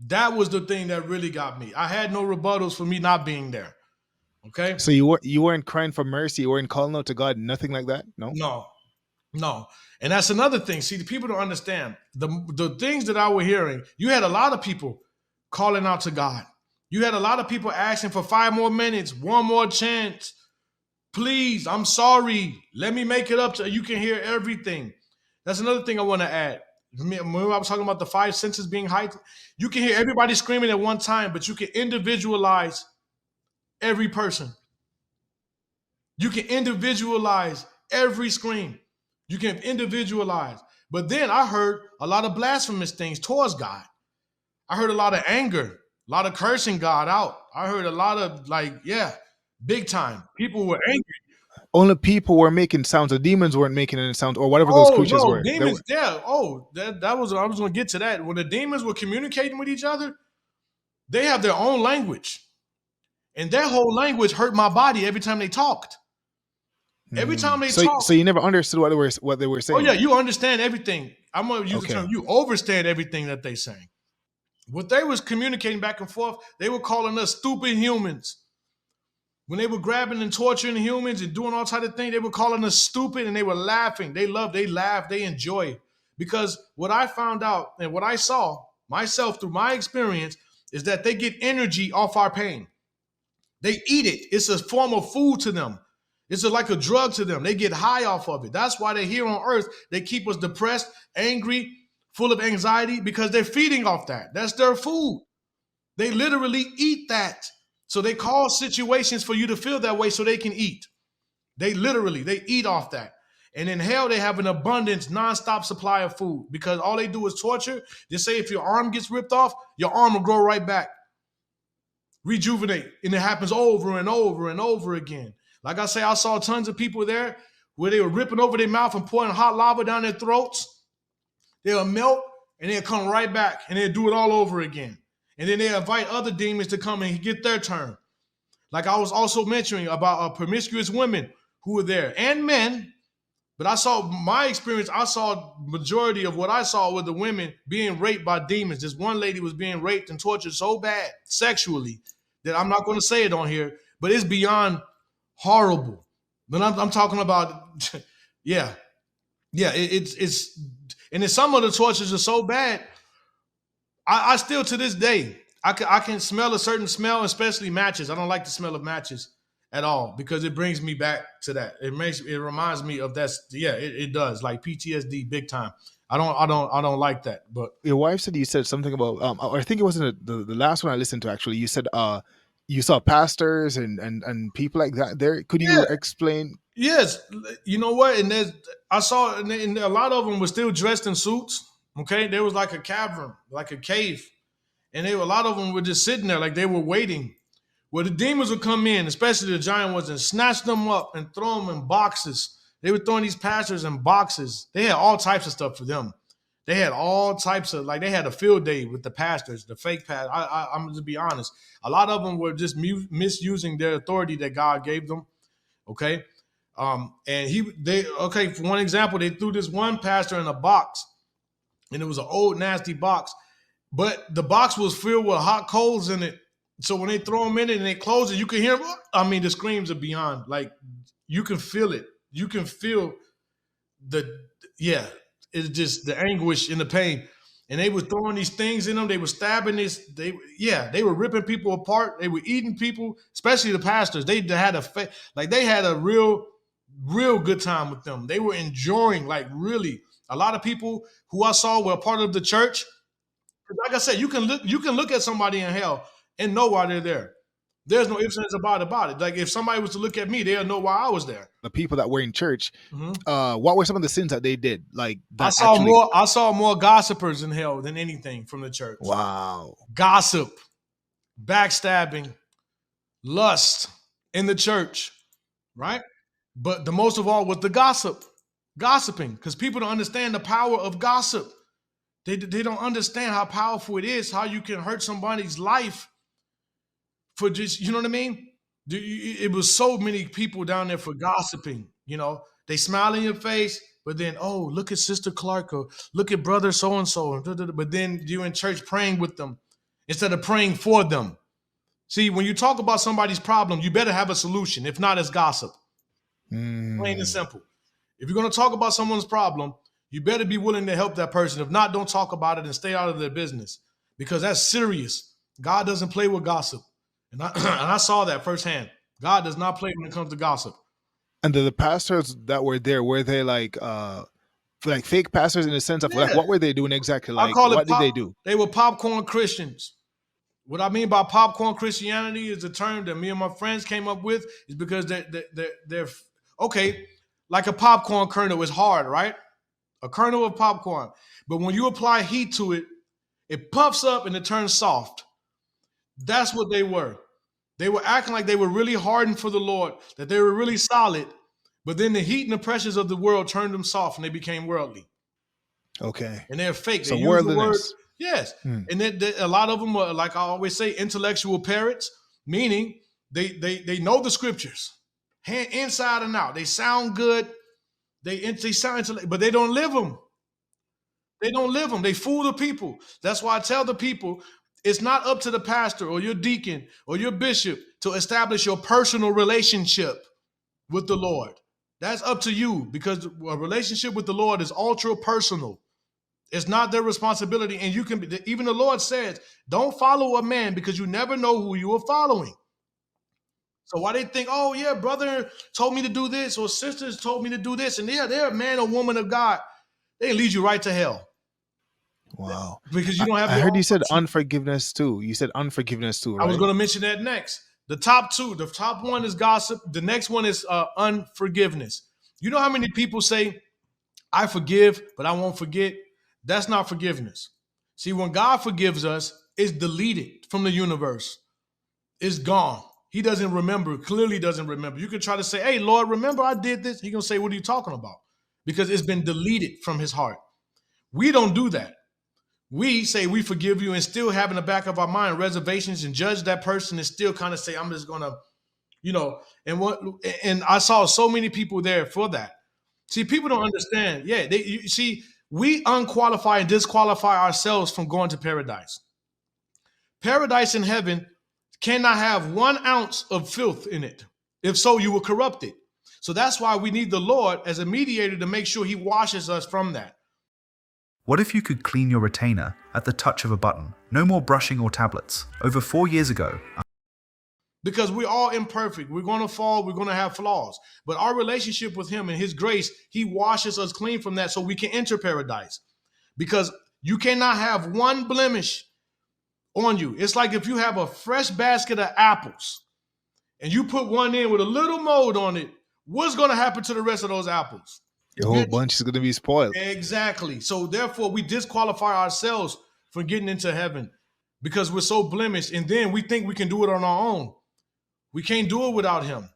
That was the thing that really got me. I had no rebuttals for me not being there. Okay? So you weren't crying for mercy, you weren't calling out to God, nothing like that? No? No. And that's another thing. See, the people don't understand. The things that I was hearing, you had a lot of people calling out to God. You had a lot of people asking for 5 more minutes, 1 more chance. Please, I'm sorry. Let me make it up to you. Can hear everything. That's another thing I want to add. Remember I was talking about the 5 senses being heightened? You can hear everybody screaming at one time, but you can individualize every person. You can individualize every scream. You can individualize. But then I heard a lot of blasphemous things towards God. I heard a lot of anger, a lot of cursing God out. I heard a lot of big time. People were angry. Only people were making sounds. The demons weren't making any sounds, or whatever those Oh creatures no, were. demons! Yeah. Oh, that was. I was going to get to that. When the demons were communicating with each other, They have their own language. And their whole language hurt my body every time they talked. Every time they So talk, you never understood what they were oh yeah, saying. you understand everything. I'm gonna use the term, Okay. you overstand everything that they saying. What they was communicating back and forth, they were calling us stupid humans. When they were grabbing and torturing humans and doing all type of things, they were calling us stupid and they were laughing. They laugh, they enjoy. Because what I found out and what I saw myself through my experience is that they get energy off our pain. They eat it. It's a form of food to them. It's like a drug to them. They get high off of it. That's why they're here on earth. They keep us depressed, angry, full of anxiety, because they're feeding off that. That's their food. They literally eat that. So they cause situations for you to feel that way so they can eat. They eat off that. And in hell, they have an abundance, nonstop supply of food because all they do is torture. They say if your arm gets ripped off, your arm will grow right back. Rejuvenate. And it happens over and over and over again. Like I say, I saw tons of people there where they were ripping over their mouth and pouring hot lava down their throats. They'll melt and they'll come right back and they'll do it all over again. And then they invite other demons to come and get their turn. Like I was also mentioning about promiscuous women who were there and men. But I saw my experience. I saw majority of what I saw with the women being raped by demons. This one lady was being raped and tortured so bad sexually that I'm not going to say it on here, but it's beyond horrible. But I'm talking about, yeah, it's and then some of the tortures are so bad. I still to this day I can smell a certain smell, especially matches. I don't like the smell of matches at all because it brings me back to that. It reminds me of that. Yeah, it does, like PTSD big time. I don't like that. But Your wife said you said something about I think it wasn't the last one I listened to actually. You said you saw pastors and people like that there. Could you yeah, explain? yes, you know what? And I saw, and a lot of them were still dressed in suits. Okay, there was like a cavern, like a cave, and a lot of them were just sitting there like they were waiting. Well, the demons would come in, especially the giant ones, and snatch them up and throw them in boxes. They were throwing these pastors in boxes. They had all types of stuff for them. They had all types of, like they had a field day with the pastors, the fake pastors. I'm going to be honest. A lot of them were just misusing their authority that God gave them. Okay. Okay, for one example, they threw this one pastor in a box, and it was an old, nasty box, but the box was filled with hot coals in it. So when they throw them in it and they close it, you can hear them. I mean, the screams are beyond. Like, you can feel it. You can feel yeah, it's just the anguish and the pain. And they were throwing these things in them. They were stabbing this. They were ripping people apart. They were eating people, especially the pastors. They had they had a real good time with them. They were enjoying, like, really. A lot of people who I saw were a part of the church. Like I said, you can look at somebody in hell and know why they're there. There's no ifs, ands, about it. Like if somebody was to look at me, they'll know why I was there. The people that were in church, Mm-hmm. what were some of the sins that they did? Like that I saw more gossipers in hell than anything from the church. Wow. Gossip, backstabbing, lust in the church, right? But the most of all was the gossiping, because people don't understand the power of gossip. They don't understand how powerful it is, how you can hurt somebody's life for just, you know what I mean? It was so many people down there for gossiping, you know. They smile in your face, but then, oh, look at Sister Clark, or look at brother so-and-so. But then you're in church praying with them instead of praying for them. See, when you talk about somebody's problem, you better have a solution. If not, it's gossip. Plain and simple. If you're going to talk about someone's problem, you better be willing to help that person. If not, don't talk about it and stay out of their business, because that's serious. God doesn't play with gossip. And I saw that firsthand. God does not play when it comes to gossip. And the pastors that were there, were they like fake pastors in the sense of like what were they doing exactly? Like what did they do? They were popcorn Christians. What I mean by popcorn Christianity is a term that me and my friends came up with, is because they're okay, like a popcorn kernel is hard, right? A kernel of popcorn. But when you apply heat to it, it puffs up and it turns soft. That's what they were. They were acting like they were really hardened for the Lord, that they were really solid, but then the heat and the pressures of the world turned them soft and they became worldly. Okay. And they're fake. So they use the word, worldliness. Yes. Hmm. And then a lot of them are, like I always say, intellectual parrots, meaning they know the scriptures inside and out. They sound good. They sound intellect, but they don't live them. They don't live them. They fool the people. That's why I tell the people, it's not up to the pastor or your deacon or your bishop to establish your personal relationship with the Lord. That's up to you, because a relationship with the Lord is ultra personal. It's not their responsibility. And you can be, even the Lord says, don't follow a man because you never know who you are following. So why they think, oh yeah, brother told me to do this, or sisters told me to do this, and yeah, they're a man or woman of God, they lead you right to hell Wow. because you don't have I your heard own you said personal. unforgiveness too. You said unforgiveness too, I was right? going to mention that next. The top two. The top one is gossip. The next one is unforgiveness. You know how many people say, I forgive, but I won't forget? That's not forgiveness. See, when God forgives us, it's deleted from the universe. It's gone. He doesn't remember, clearly doesn't remember. You can try to say, hey, Lord, remember I did this? He's going to say, what are you talking about? Because it's been deleted from his heart. We don't do that. We say we forgive you and still have in the back of our mind reservations and judge that person and still kind of say, I'm just going to, and I saw so many people there for that. See, people don't understand. Yeah, you see, we unqualify and disqualify ourselves from going to paradise. Paradise in heaven cannot have 1 ounce of filth in it. If so, you will corrupt it. So that's why we need the Lord as a mediator to make sure he washes us from that. What if you could clean your retainer at the touch of a button? No more brushing or tablets. Over 4 years ago, Because we're all imperfect. We're going to fall. We're going to have flaws. But our relationship with him and his grace, he washes us clean from that so we can enter paradise. Because you cannot have one blemish on you. It's like if you have a fresh basket of apples and you put one in with a little mold on it, what's going to happen to the rest of those apples? The whole bunch is going to be spoiled. Exactly. So therefore, we disqualify ourselves from getting into heaven because we're so blemished. And then we think we can do it on our own. We can't do it without him.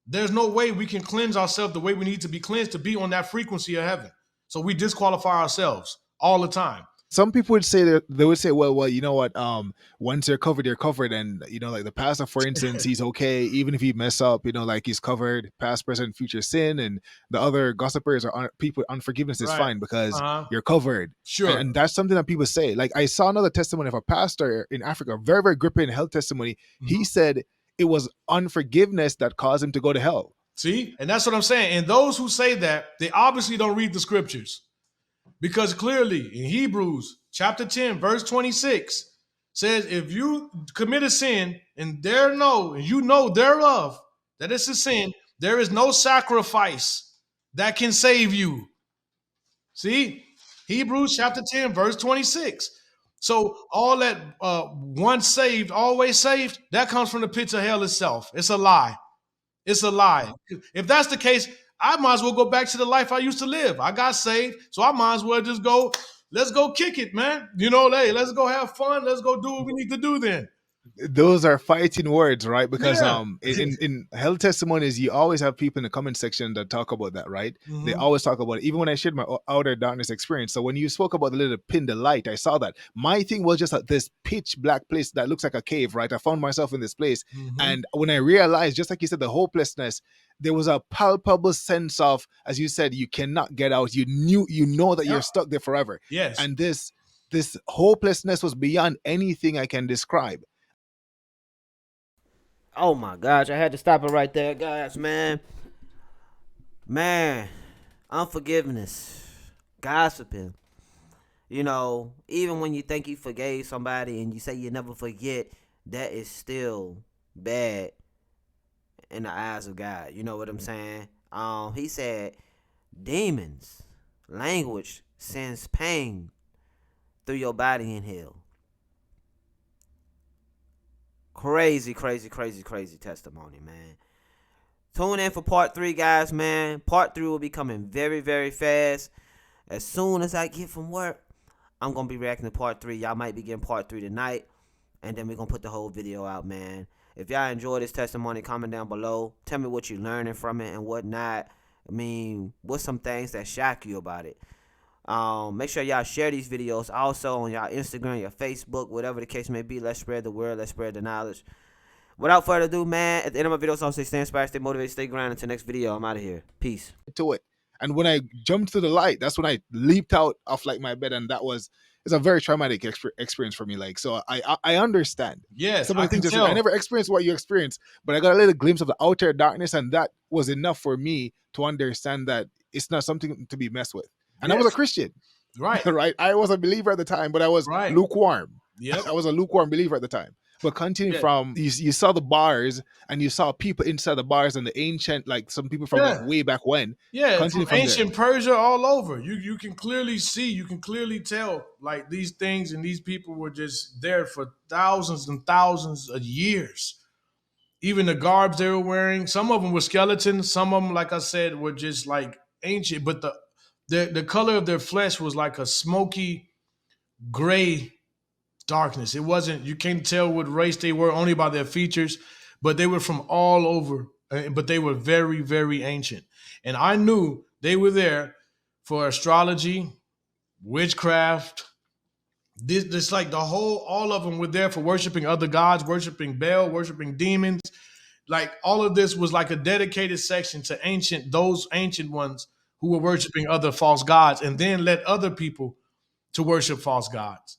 There's no way we can cleanse ourselves the way we need to be cleansed to be on that frequency of heaven. So we disqualify ourselves all the time. Some people would say that they would say, well, you know what? Once they're covered, and like the pastor, for instance, he's okay even if he mess up. Like he's covered, past, present, future sin, and the other gossipers or people unforgiveness is Right. fine because Uh-huh. you're covered. Sure. And that's something that people say. Like I saw another testimony of a pastor in Africa, very very gripping health testimony. He said it was unforgiveness that caused him to go to hell. See? And that's what I'm saying. And those who say that, they obviously don't read the scriptures. Because clearly in Hebrews chapter 10, verse 26 says, if you commit a sin and you know thereof that it's a sin, there is no sacrifice that can save you. See? Hebrews chapter 10, verse 26. So all that once saved, always saved, that comes from the pits of hell itself. It's a lie. It's a lie. If that's the case, I might as well go back to the life I used to live. I got saved, so I might as well just go, let's go kick it, man. Hey, let's go have fun. Let's go do what we need to do then. Those are fighting words, right? Because Yeah. in health testimonies, you always have people in the comment section that talk about that, right? They always talk about it. Even when I shared my outer darkness experience. So when you spoke about the little pin, the light, I saw that. My thing was just this pitch black place that looks like a cave, right? I found myself in this place, and when I realized, just like you said, the hopelessness, there was a palpable sense of, as you said, you cannot get out. You know that you're stuck there forever. Yes. And this hopelessness was beyond anything I can describe. Oh my gosh, I had to stop it right there, guys, man. Man, unforgiveness, gossiping. Even when you think you forgave somebody and you say you never forget, that is still bad in the eyes of God. You know what I'm saying? He said, demons, language sends pain through your body in hell. Crazy testimony, man. Tune in for part 3, guys, man. Part 3 will be coming very, very fast. As soon as I get from work, I'm going to be reacting to part 3. Y'all might be getting part 3 tonight. And then we're going to put the whole video out, man. If y'all enjoyed this testimony, comment down below. Tell me what you're learning from it and whatnot. What's some things that shock you about it? Make sure y'all share these videos also on y'all Instagram, your Facebook, whatever the case may be. Let's spread the word. Let's spread the knowledge. Without further ado, man, at the end of my video, I'll say stay inspired, stay motivated, stay grinding. Until next video, I'm out of here. Peace. To it. And when I jumped to the light, that's when I leaped out of like my bed, and it's a very traumatic experience for me. Like, so I understand. Yes, Some of I the things can that tell. I never experienced what you experienced, but I got a little glimpse of the outer darkness, and that was enough for me to understand that it's not something to be messed with. And I was a Yes. Christian, Right. right? I was a believer at the time, but I was Right. lukewarm. Yep. I was a lukewarm believer at the time. But continue Yeah. from you saw the bars, and you saw people inside the bars, and the ancient, like some people from like Yeah. way back when. Yeah, Continue from from ancient Persia all over. You can clearly see, you can clearly tell, like these things and these people were just there for thousands and thousands of years. Even the garbs they were wearing, some of them were skeletons, some of them, like I said, were just like ancient, but the color of their flesh was like a smoky gray darkness. It wasn't, you can't tell what race they were only by their features, but they were from all over, but they were very, very ancient. And I knew they were there for astrology, witchcraft. This like the whole, all of them were there for worshiping other gods, worshiping Baal, worshiping demons. Like all of this was like a dedicated section to those ancient ones who were worshiping other false gods, and then led other people to worship false gods.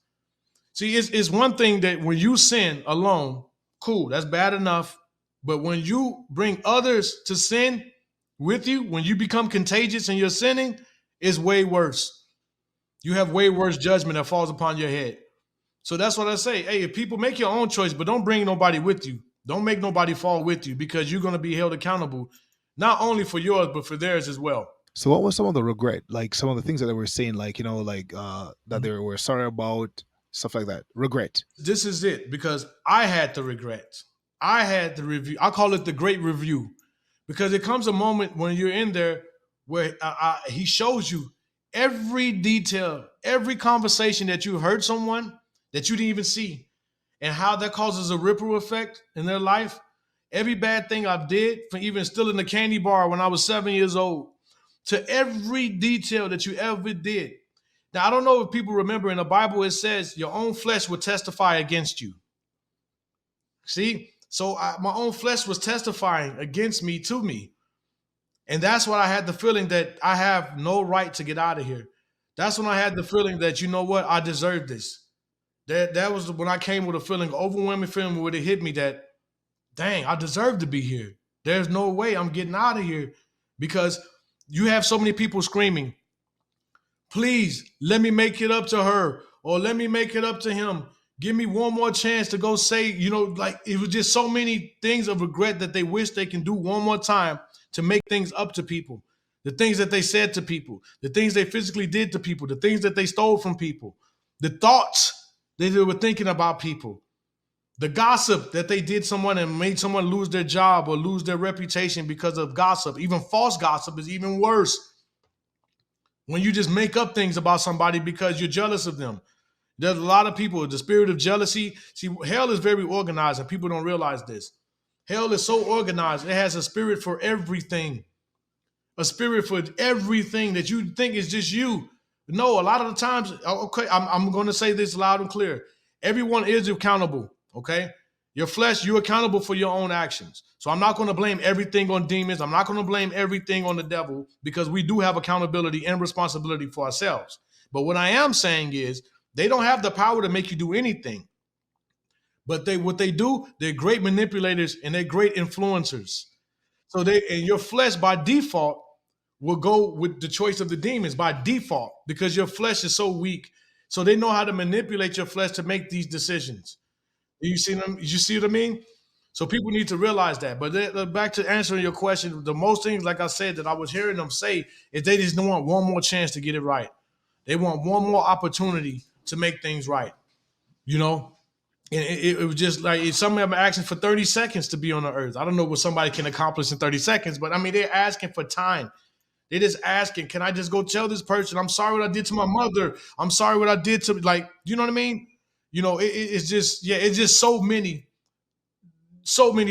See, it's one thing that when you sin alone, cool, that's bad enough. But when you bring others to sin with you, when you become contagious and you're sinning, it's way worse. You have way worse judgment that falls upon your head. So that's what I say. Hey, if people, make your own choice, but don't bring nobody with you. Don't make nobody fall with you, because you're going to be held accountable, not only for yours, but for theirs as well. So what was some of the regret? Like some of the things that they were saying, like, that they were sorry about, stuff like that. Regret. This is it, because I had the regrets. I had the review. I call it the great review, because it comes a moment when you're in there where he shows you every detail, every conversation that you heard someone that you didn't even see, and how that causes a ripple effect in their life. Every bad thing I did, from even stealing the candy bar when I was 7 years old, to every detail that you ever did. Now, I don't know if people remember, in the Bible it says your own flesh will testify against you. See? So my own flesh was testifying against me, to me. And that's when I had the feeling that I have no right to get out of here. That's when I had the feeling that, you know what, I deserve this. That was when I came with a feeling, overwhelming feeling, where it hit me that, dang, I deserve to be here. There's no way I'm getting out of here, because you have so many people screaming, please let me make it up to her, or let me make it up to him. Give me one more chance to go say, like it was just so many things of regret that they wish they can do one more time to make things up to people. The things that they said to people, the things they physically did to people, the things that they stole from people, the thoughts that they were thinking about people, the gossip that they did someone and made someone lose their job or lose their reputation because of gossip. Even false gossip is even worse. When you just make up things about somebody because you're jealous of them. There's a lot of people, the spirit of jealousy. See, hell is very organized, and people don't realize this. Hell is so organized. It has a spirit for everything. A spirit for everything that you think is just you. No, a lot of the times, okay, I'm going to say this loud and clear. Everyone is accountable, okay? Your flesh, you're accountable for your own actions. So I'm not going to blame everything on demons. I'm not going to blame everything on the devil, because we do have accountability and responsibility for ourselves. But what I am saying is, they don't have the power to make you do anything. But what they do, they're great manipulators and they're great influencers. So and your flesh by default will go with the choice of the demons by default, because your flesh is so weak. So they know how to manipulate your flesh to make these decisions. You see them? You see what I mean? So people need to realize that. But back to answering your question, the most things, like I said, that I was hearing them say is they just want one more chance to get it right. They want one more opportunity to make things right. And it was just like, if some of them are asking for 30 seconds to be on the earth. I don't know what somebody can accomplish in 30 seconds, but I mean, they're asking for time. They're just asking, can I just go tell this person, I'm sorry what I did to my mother. I'm sorry what I did to, like, you know what I mean? It's just, yeah, it's just so many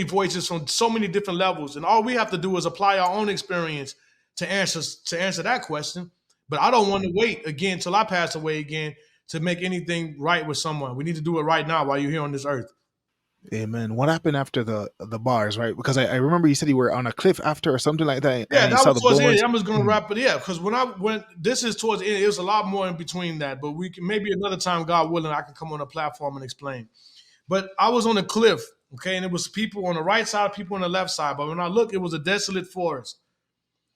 voices from so many different levels. And all we have to do is apply our own experience to answer that question. But I don't want to wait again till I pass away again to make anything right with someone. We need to do it right now while you're here on this earth. Amen. What happened after the bars, right? Because I remember you said you were on a cliff after or something like that, Yeah, and you that saw was the towards the end. bones. I'm just gonna Mhm. wrap it. Yeah, because when I went, this is towards the end. It was a lot more in between that, but we can maybe another time, God willing, I can come on a platform and explain. But I was on a cliff, okay, and it was people on the right side, people on the left side. But when I looked, it was a desolate forest,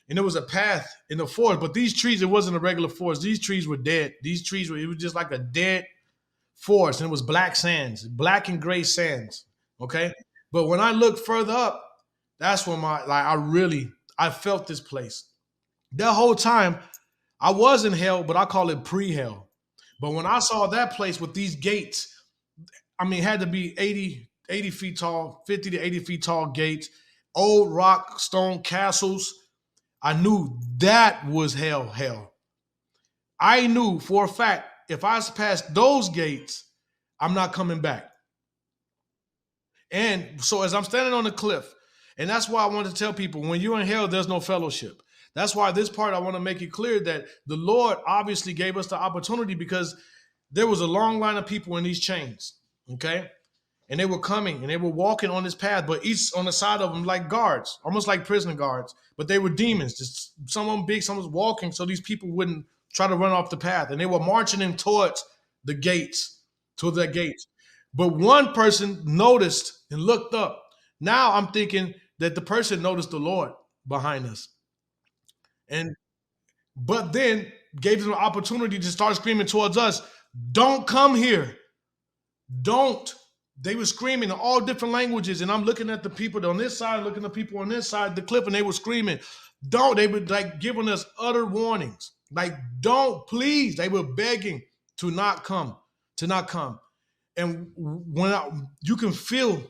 and there was a path in the forest. But these trees, it wasn't a regular forest. These trees were dead. These trees were. It was just like a dead forest, and it was black sands, black and gray sands. Okay, but when I looked further up, that's when I felt this place. That whole time I was in hell, but I call it pre-hell. But when I saw that place with these gates, I mean, it had to be 80 feet tall, 50 to 80 feet tall gates, old rock stone castles. I knew that was hell. I knew for a fact if I passed those gates, I'm not coming back. And so as I'm standing on the cliff, and that's why I want to tell people when you're in hell, there's no fellowship. That's why this part I want to make it clear that the Lord obviously gave us the opportunity because there was a long line of people in these chains. Okay. And they were coming and they were walking on this path, but each on the side of them like guards, almost like prison guards, but they were demons. Just some of them big, some was walking, so these people wouldn't try to run off the path. And they were marching them towards the gates, to the gates. But one person noticed and looked up. Now I'm thinking that the person noticed the Lord behind us. And but then gave them an opportunity to start screaming towards us, don't come here. Don't. They were screaming in all different languages, and I'm looking at the people on this side, looking at the people on this side of the cliff, and they were screaming, don't. They were like giving us utter warnings. Like, don't, please. They were begging to not come, to not come. And you can feel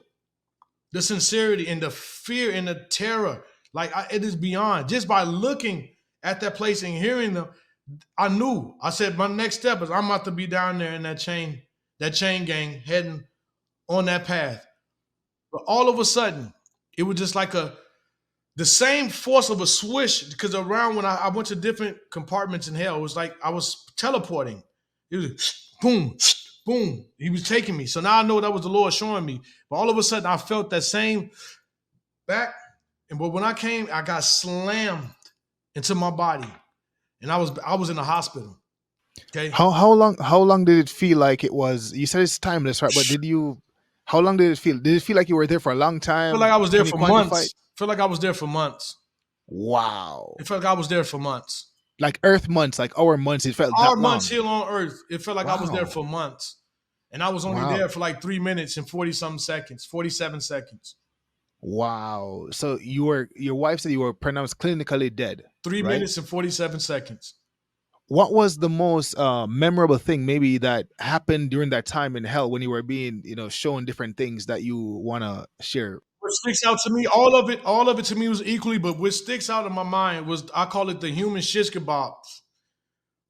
the sincerity and the fear and the terror. It is beyond. Just by looking at that place and hearing them, I knew. I said, my next step is I'm about to be down there in that chain gang heading on that path. But all of a sudden, it was just like the same force of a swish. Because around when I went to different compartments in hell, it was like I was teleporting. It was boom, boom. He was taking me. So now I know that was the Lord showing me. But all of a sudden, I felt that same back. But when I came, I got slammed into my body, and I was in the hospital. Okay. How long did it feel like it was? You said it's timeless, right? But did you? How long did it feel? Did it feel like you were there for a long I feel like time? I was there Can you for quantify months. it? I feel like I was there for months. Wow. It felt like I was there for months. Like Earth months, like our months. It felt Our that months long. here on Earth, it felt like I was there Wow. for months. And I was only Wow. there for like 3 minutes and 40 something seconds, 47 seconds. Wow. So your wife said you were pronounced clinically dead, Three right? minutes and 47 seconds. What was the most memorable thing maybe that happened during that time in hell when you were being, shown different things that you want to share? What sticks out to me, all of it to me was equally, but what sticks out in my mind was I call it the human shish kebabs.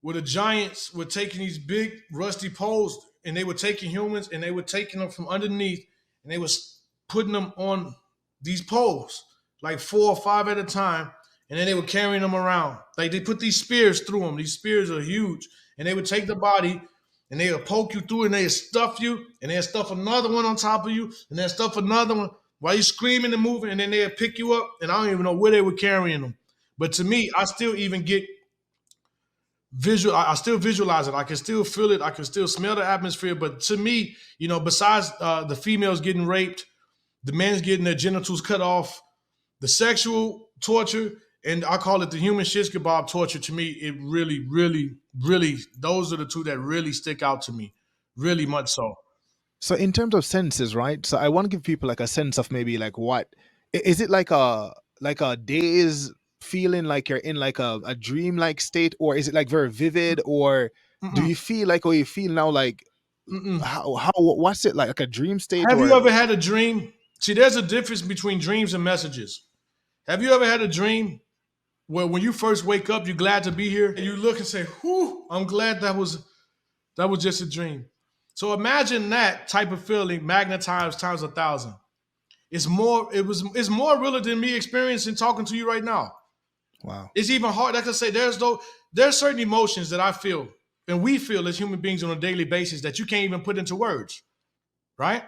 Where the giants were taking these big rusty poles and they were taking humans and they were taking them from underneath and they was putting them on these poles, like 4 or 5 at a time, and then they were carrying them around. Like they put these spears through them. These spears are huge, and they would take the body and they would poke you through and they would stuff you and they'd stuff another one on top of you and they'd stuff another one while you're screaming and moving, and then they'd pick you up, and I don't even know where they were carrying them. But to me, I still even get I still visualize it. I can still feel it. I can still smell the atmosphere. But to me, besides the females getting raped, the men's getting their genitals cut off, the sexual torture, and I call it the human shish kebab torture. To me, it really, really, really, those are the two that really stick out to me, really much so. So in terms of senses, right? So I want to give people like a sense of maybe like what is it like a daze feeling like you're in like a dream like state, or is it like very vivid, or do Mm-mm, you feel like what you feel now like mm-mm. how what's it like a dream state Have you or ever had a dream? See, there's a difference between dreams and messages. Have you ever had a dream where when you first wake up, you're glad to be here, and you look and say, "Whew, I'm glad that was just a dream." So imagine that type of feeling magnetized times 1,000. It's more realer than me experiencing talking to you right now. Wow. It's even hard. Like I say, there's certain emotions that I feel and we feel as human beings on a daily basis that you can't even put into words, right?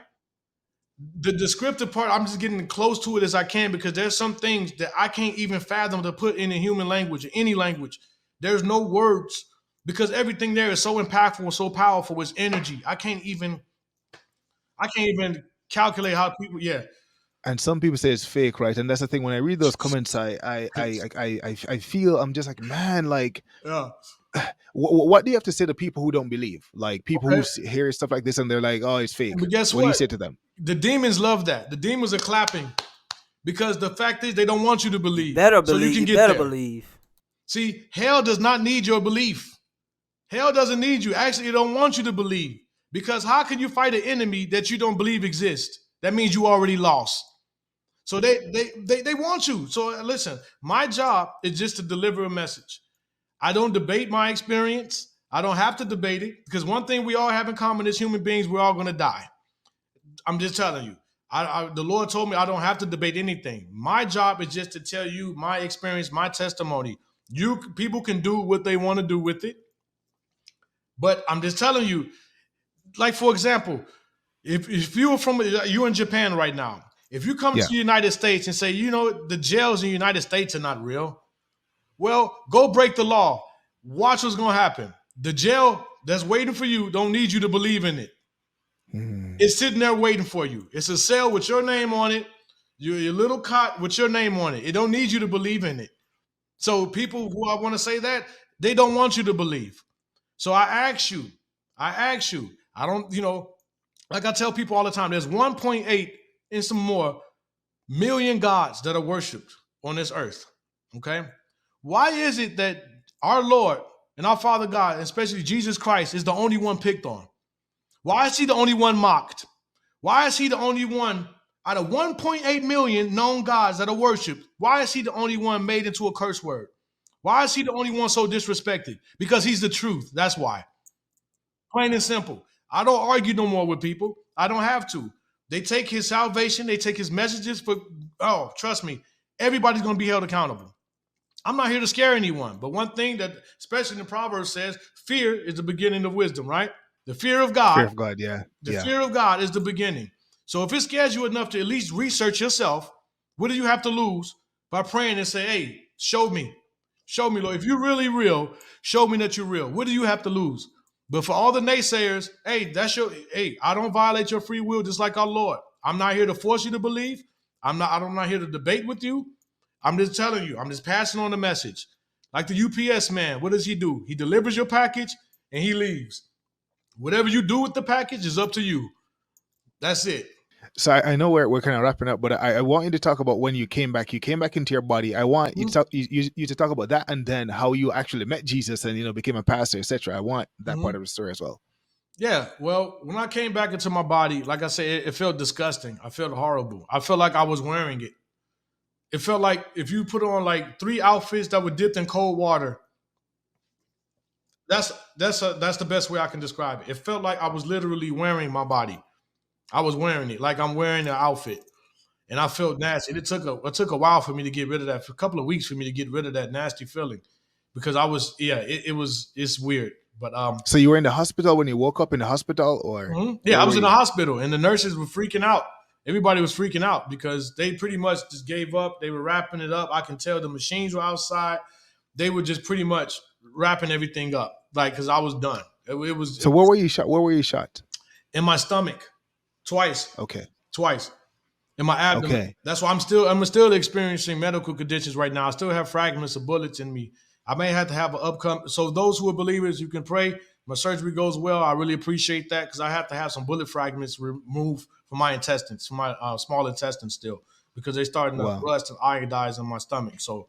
The descriptive part, I'm just getting close to it as I can because there's some things that I can't even fathom to put in a human language, any language. There's no words because everything there is so impactful and so powerful. It's energy. I can't even calculate how people. Yeah, And some people say it's fake, right? And that's the thing. When I read those comments, I feel I'm just like, man, like, yeah. what do you have to say to people who don't believe? Like people who Okay. hear stuff like this and they're like, oh, it's fake. But guess What do you what? say to them? The demons love that. The demons are clapping because the fact is they don't want you to believe. Better So you believe. can You get better there. believe. See, hell does not need your belief. Hell doesn't need you. Actually, it don't want you to believe. Because how can you fight an enemy that you don't believe exists? That means you already lost. So they want you. So listen, my job is just to deliver a message. I don't debate my experience. I don't have to debate it because one thing we all have in common as human beings, we're all going to die. I'm just telling you. The Lord told me I don't have to debate anything. My job is just to tell you my experience, my testimony. People can do what they want to do with it, but I'm just telling you. Like for example, if you're in Japan right now, if you come to Yeah. the United States and say, the jails in the United States are not real, well, go break the law. Watch what's gonna happen. The jail that's waiting for you don't need you to believe in it. It's sitting there waiting for you. It's a cell with your name on it, your little cot with your name on it. It don't need you to believe in it. So people who I want to say that, they don't want you to believe. So I ask you, I don't, like I tell people all the time, there's 1.8 and some more million gods that are worshipped on this earth. Okay. Why is it that our Lord and our Father God, especially Jesus Christ, is the only one picked on? Why is he the only one mocked? Why is he the only one out of 1.8 million known gods that are worshipped? Why is he the only one made into a curse word? Why is he the only one so disrespected? Because he's the truth. That's why. Plain and simple. I don't argue no more with people. I don't have to. They take his salvation, they take his messages trust me, everybody's going to be held accountable. I'm not here to scare anyone. But one thing that, especially in the Proverbs says, fear is the beginning of wisdom, right? The fear of God. Fear of God, yeah. The Yeah. fear of God is the beginning. So if it scares you enough to at least research yourself, what do you have to lose by praying and say, hey, show me. Show me, Lord. If you're really real, show me that you're real. What do you have to lose? But for all the naysayers, I don't violate your free will just like our Lord. I'm not here to force you to believe. I'm not here to debate with you. I'm just telling you, I'm just passing on the message. Like the UPS man, what does he do? He delivers your package and he leaves. Whatever you do with the package is up to you. That's it. So I know we're kind of wrapping up, but I want you to talk about when you came back. You came back into your body. I want you to talk, you to talk about that, and then how you actually met Jesus and became a pastor, etc. I want that part of the story as well. Yeah, well, when I came back into my body, like I said, it felt disgusting. I felt horrible. I felt like I was wearing it. It felt like if you put on like 3 outfits that were dipped in cold water. That's the best way I can describe it. It felt like I was literally wearing my body. I was wearing it like I'm wearing an outfit, and I felt nasty. It took a while for me to get rid of that. For a couple of weeks for me to get rid of that nasty feeling, because I was it's weird. But So you were in the hospital when you woke up in the hospital, or yeah, I was in the hospital, and the nurses were freaking out. Everybody was freaking out because they pretty much just gave up. They were wrapping it up. I can tell the machines were outside. They were just pretty much wrapping everything up, like because I was done. It was. So where were you shot? Where were you shot? In my stomach, twice. Okay. Twice. In my abdomen. Okay. That's why I'm still experiencing medical conditions right now. I still have fragments of bullets in me. I may have to have an upcoming. So those who are believers, you can pray. My surgery goes well. I really appreciate that because I have to have some bullet fragments removed from my intestines, from my small intestines still, because they're starting to rust and iodize in my stomach. So,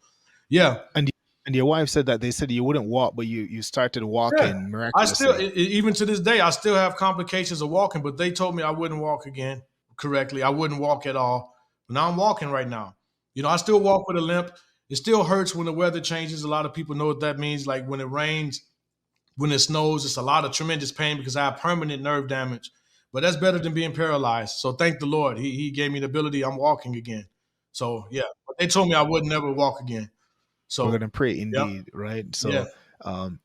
yeah. And your wife said that they said you wouldn't walk, but you started walking miraculously. I still, even to this day, I still have complications of walking, but they told me I wouldn't walk again correctly. I wouldn't walk at all. But now I'm walking right now. I still walk with a limp. It still hurts when the weather changes. A lot of people know what that means. Like when it rains, when it snows, it's a lot of tremendous pain because I have permanent nerve damage. But that's better than being paralyzed. So thank the Lord. He gave me the ability. I'm walking again. So, yeah. But they told me I would never walk again. We're So, gonna pray yep, indeed, right? yeah.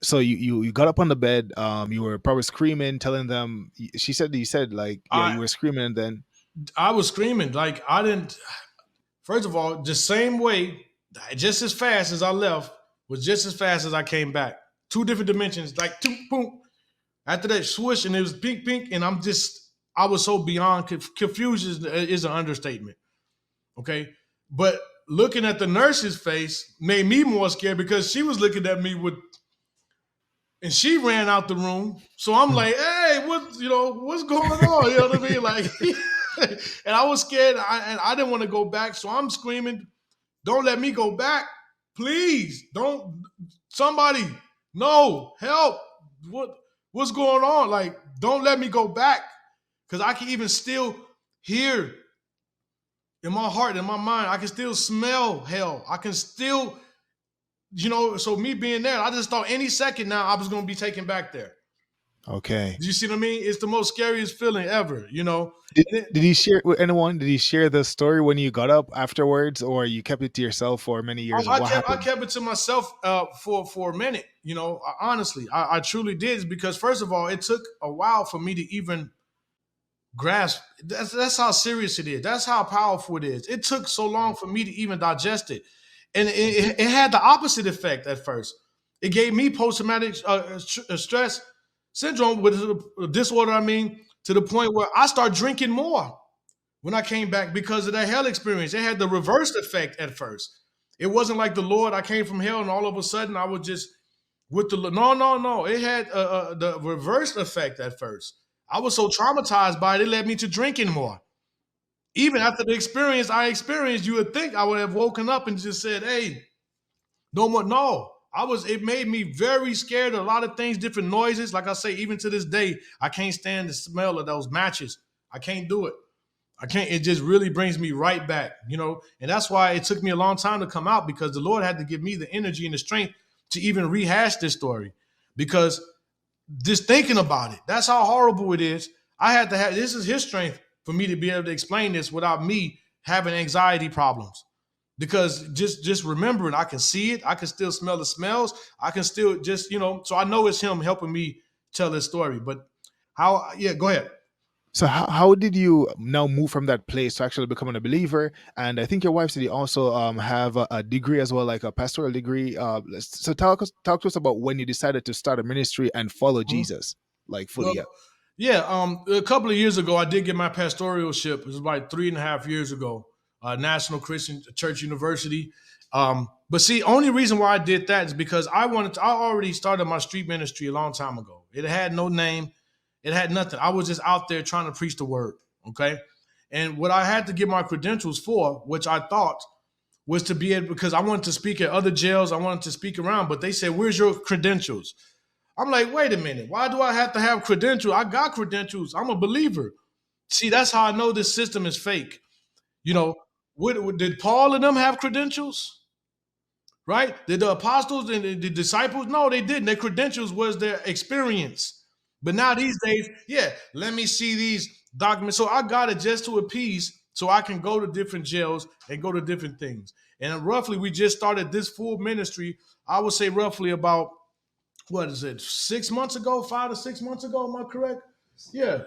So you got up on the bed. You were probably screaming, telling them. She said you said like, yeah, I you were screaming, and then I was screaming like I didn't. First of all, the same way, just as fast as I left was just as fast as I came back. Two different dimensions, like two boom. After that swoosh, and it was pink, pink, and I was so beyond confusion is an understatement. Okay, but looking at the nurse's face made me more scared because she was looking at me with, and she ran out the room. So I'm like, hey, what's going on? You know what I mean? Like, and I was scared, and I didn't want to go back. So I'm screaming, don't let me go back. Please, don't, somebody, no, help. What's going on? Like, don't let me go back. Because I can even still hear in my heart, in my mind, I can still smell hell. I can still, so me being there, I just thought any second now I was going to be taken back there. okay. Do you see what I mean? It's the most scariest feeling ever, Did, And did he share it with anyone? Did he share the story when you got up afterwards, or you kept it to yourself for many years? I What kept I happened? kept it to myself for a minute. Honestly, I truly did, because first of all, it took a while for me to even grasp. That's how serious it is. That's how powerful it is. It took so long for me to even digest it, and it had the opposite effect at first. It gave me post traumatic stress syndrome with a disorder. I mean, to the point where I start drinking more when I came back because of that hell experience. It had the reverse effect at first. It wasn't like the Lord, I came from hell and all of a sudden I was just with the, no, no, no. It had the reverse effect at first. I was so traumatized by it, it led me to drinking more. Even after the experience I experienced, you would think I would have woken up and just said, hey, no more. No, it made me very scared of a lot of things, different noises. Like I say, even to this day, I can't stand the smell of those matches. I can't do it. I can't, it just really brings me right back, and that's why it took me a long time to come out, because the Lord had to give me the energy and the strength to even rehash this story. Because just thinking about it, that's how horrible it is. I had to have, this is his strength for me to be able to explain this without me having anxiety problems. Because just remembering, I can see it, I can still smell the smells, I can still just, so I know it's him helping me tell this story. But yeah, go ahead. So how did you now move from that place to actually becoming a believer? And I think your wife said you also have a degree as well, like a pastoral degree. So talk to us about when you decided to start a ministry and follow Mhm. Jesus, like fully. Well, Yeah. yeah, a couple of years ago, I did get my pastoralship. It was like 3.5 years ago, National Christian Church University. But see, only reason why I did that is because I already started my street ministry a long time ago. It had no name, it had nothing. I was just out there trying to preach the word. Okay. And what I had to get my credentials for, which I thought was to be able, because I wanted to speak at other jails, I wanted to speak around, but they said, where's your credentials? I'm like, wait a minute. Why do I have to have credentials? I got credentials. I'm a believer. See, that's how I know this system is fake. You know, did Paul and them have credentials? Right? Did the apostles and the disciples? No, they didn't. Their credentials was their experience. But now these days, yeah, let me see these documents. So I got it just to appease, so I can go to different jails and go to different things. And roughly, we just started this full ministry. I would say roughly about, what is it, 6 months ago, 5 to 6 months ago, am I correct? Yeah.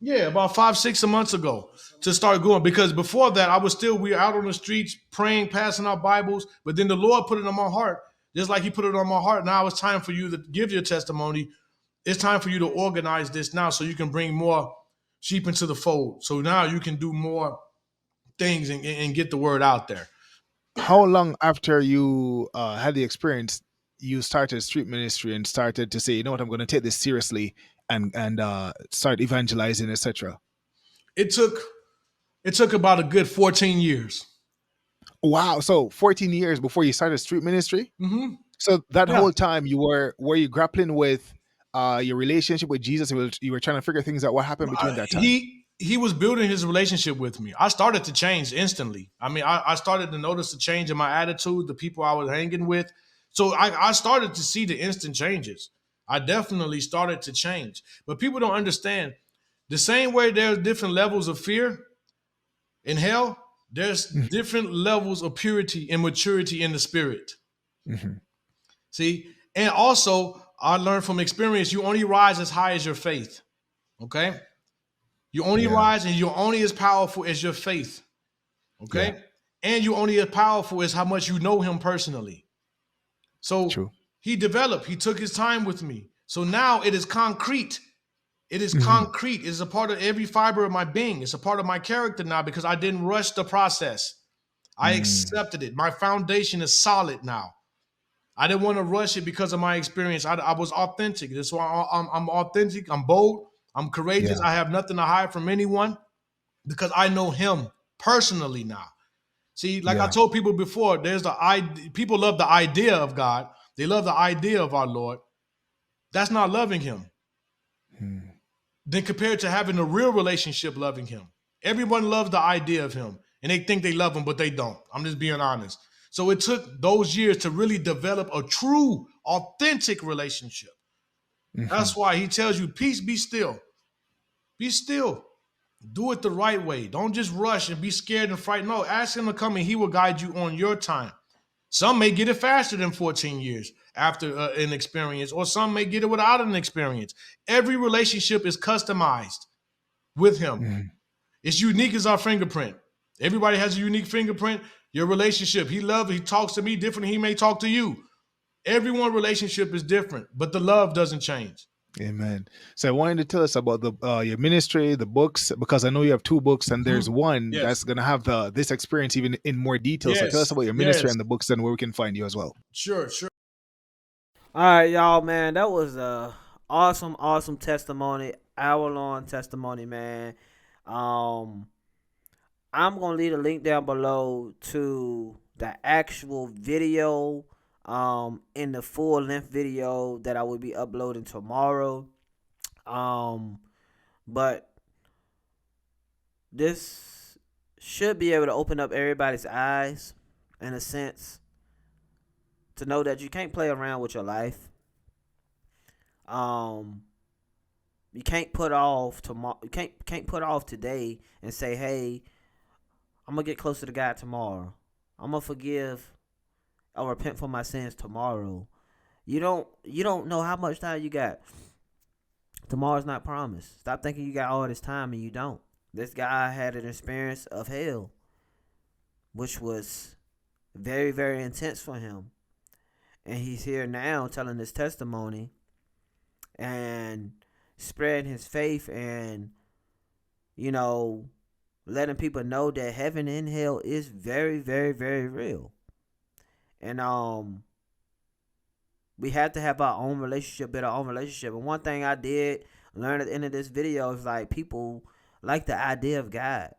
Yeah, about 5, 6 months ago to start going. Because before that, we were out on the streets praying, passing out Bibles, but then the Lord put it on my heart, just like he put it on my heart. Now it's time for you to give your testimony. It's time for you to organize this now so you can bring more sheep into the fold. So now you can do more things and get the word out there. How long after you had the experience you started street ministry and started to say, you know what, I'm going to take this seriously and start evangelizing, etc.? It took about a good 14 years. Wow. So 14 years before you started street ministry. Mm-hmm. So that Yeah. whole time were you grappling with your relationship with Jesus? You were trying to figure things out. What happened between that time? He was building his relationship with me. I started to change instantly. I mean, I started to notice the change in my attitude, the people I was hanging with. So I started to see the instant changes. I definitely started to change. But people don't understand, the same way there's different levels of fear in hell, there's different levels of purity and maturity in the spirit. Mhm. See, and also I learned from experience, you only rise as high as your faith. Okay, you only Yeah. rise, and you're only as powerful as your faith. Yeah. Okay, and you only as powerful as how much you know him personally. So True. he developed. He took his time with me. So now it is concrete. It is Mhm. concrete. It is a part of every fiber of my being. It's a part of my character now because I didn't rush the process. I Mm. accepted it. My foundation is solid now. I didn't want to rush it because of my experience. I was authentic. That's why I'm authentic. I'm bold. I'm courageous. Yeah. I have nothing to hide from anyone because I know him personally now. See, like I Yeah. told people before, there's the idea. People love the idea of God. They love the idea of our Lord. That's not loving him. Mm. Then compared to having a real relationship loving him. Everyone loves the idea of him and they think they love him, but they don't. I'm just being honest. So it took those years to really develop a true, authentic relationship. That's Mhm. why he tells you, peace, be still. Be still. Do it the right way. Don't just rush and be scared and frightened. No, ask him to come and he will guide you on your time. Some may get it faster than 14 years after an experience, or some may get it without an experience. Every relationship is customized with him. Mhm. It's unique as our fingerprint. Everybody has a unique fingerprint. Your relationship, he talks to me different than he may talk to you. Everyone relationship is different, but the love doesn't change. Amen. So I wanted to tell us about the your ministry, the books, because I know you have two books, and there's Mhm. one Yes. that's gonna have the this experience even in more detail. So tell us Yes. about your ministry Yes. and the books, and where we can find you as well. Sure. Sure. All right, y'all, man. That was a awesome testimony, hour long testimony, man. Um, I'm gonna leave a link down below to the actual video, in the full length video that I will be uploading tomorrow. Um, but this should be able to open up everybody's eyes, in a sense, to know that you can't play around with your life. Um, you can't put off tomorrow. You can't put off today and say, "Hey, I'm gonna get closer to God tomorrow. I'm gonna forgive or repent for my sins tomorrow." You don't know how much time you got. Tomorrow's not promised. Stop thinking you got all this time and you don't. This guy had an experience of hell, which was very, very intense for him. And he's here now telling his testimony and spreading his faith and, you know, letting people know that heaven and hell is very, very, very real. And we have to have our own relationship, build our own relationship. And one thing I did learn at the end of this video is like people like the idea of God.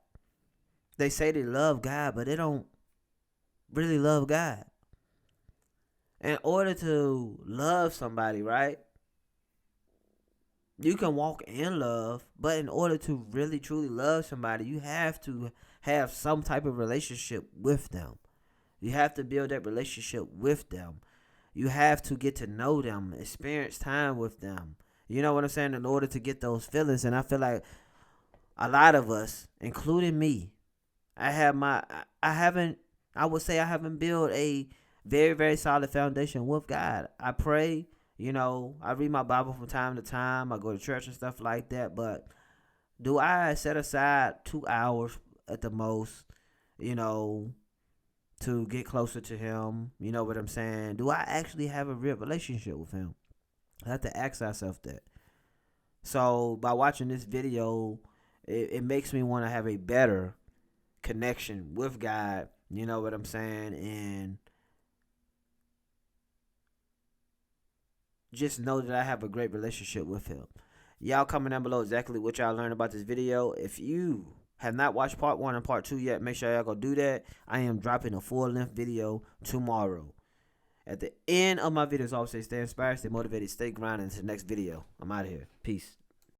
They say they love God, but they don't really love God. In order to love somebody, right? You can walk in love, but in order to really truly love somebody, you have to have some type of relationship with them. You have to build that relationship with them. You have to get to know them, experience time with them. You know what I'm saying? In order to get those feelings. And I feel like a lot of us, including me, I haven't, I would say I haven't built a very, very solid foundation with God. I pray, I read my Bible from time to time. I go to church and stuff like that. But do I set aside 2 hours at the most, you know, to get closer to him? You know what I'm saying? Do I actually have a real relationship with him? I have to ask ourselves that. So by watching this video, it makes me want to have a better connection with God. You know what I'm saying? And just know that I have a great relationship with him. Y'all comment down below exactly what y'all learned about this video. If you have not watched part 1 and part 2 yet, make sure y'all go do that. I am dropping a full length video tomorrow. At the end of my videos, I always say stay inspired, stay motivated, stay grinding. Until the next video, I'm out of here. Peace.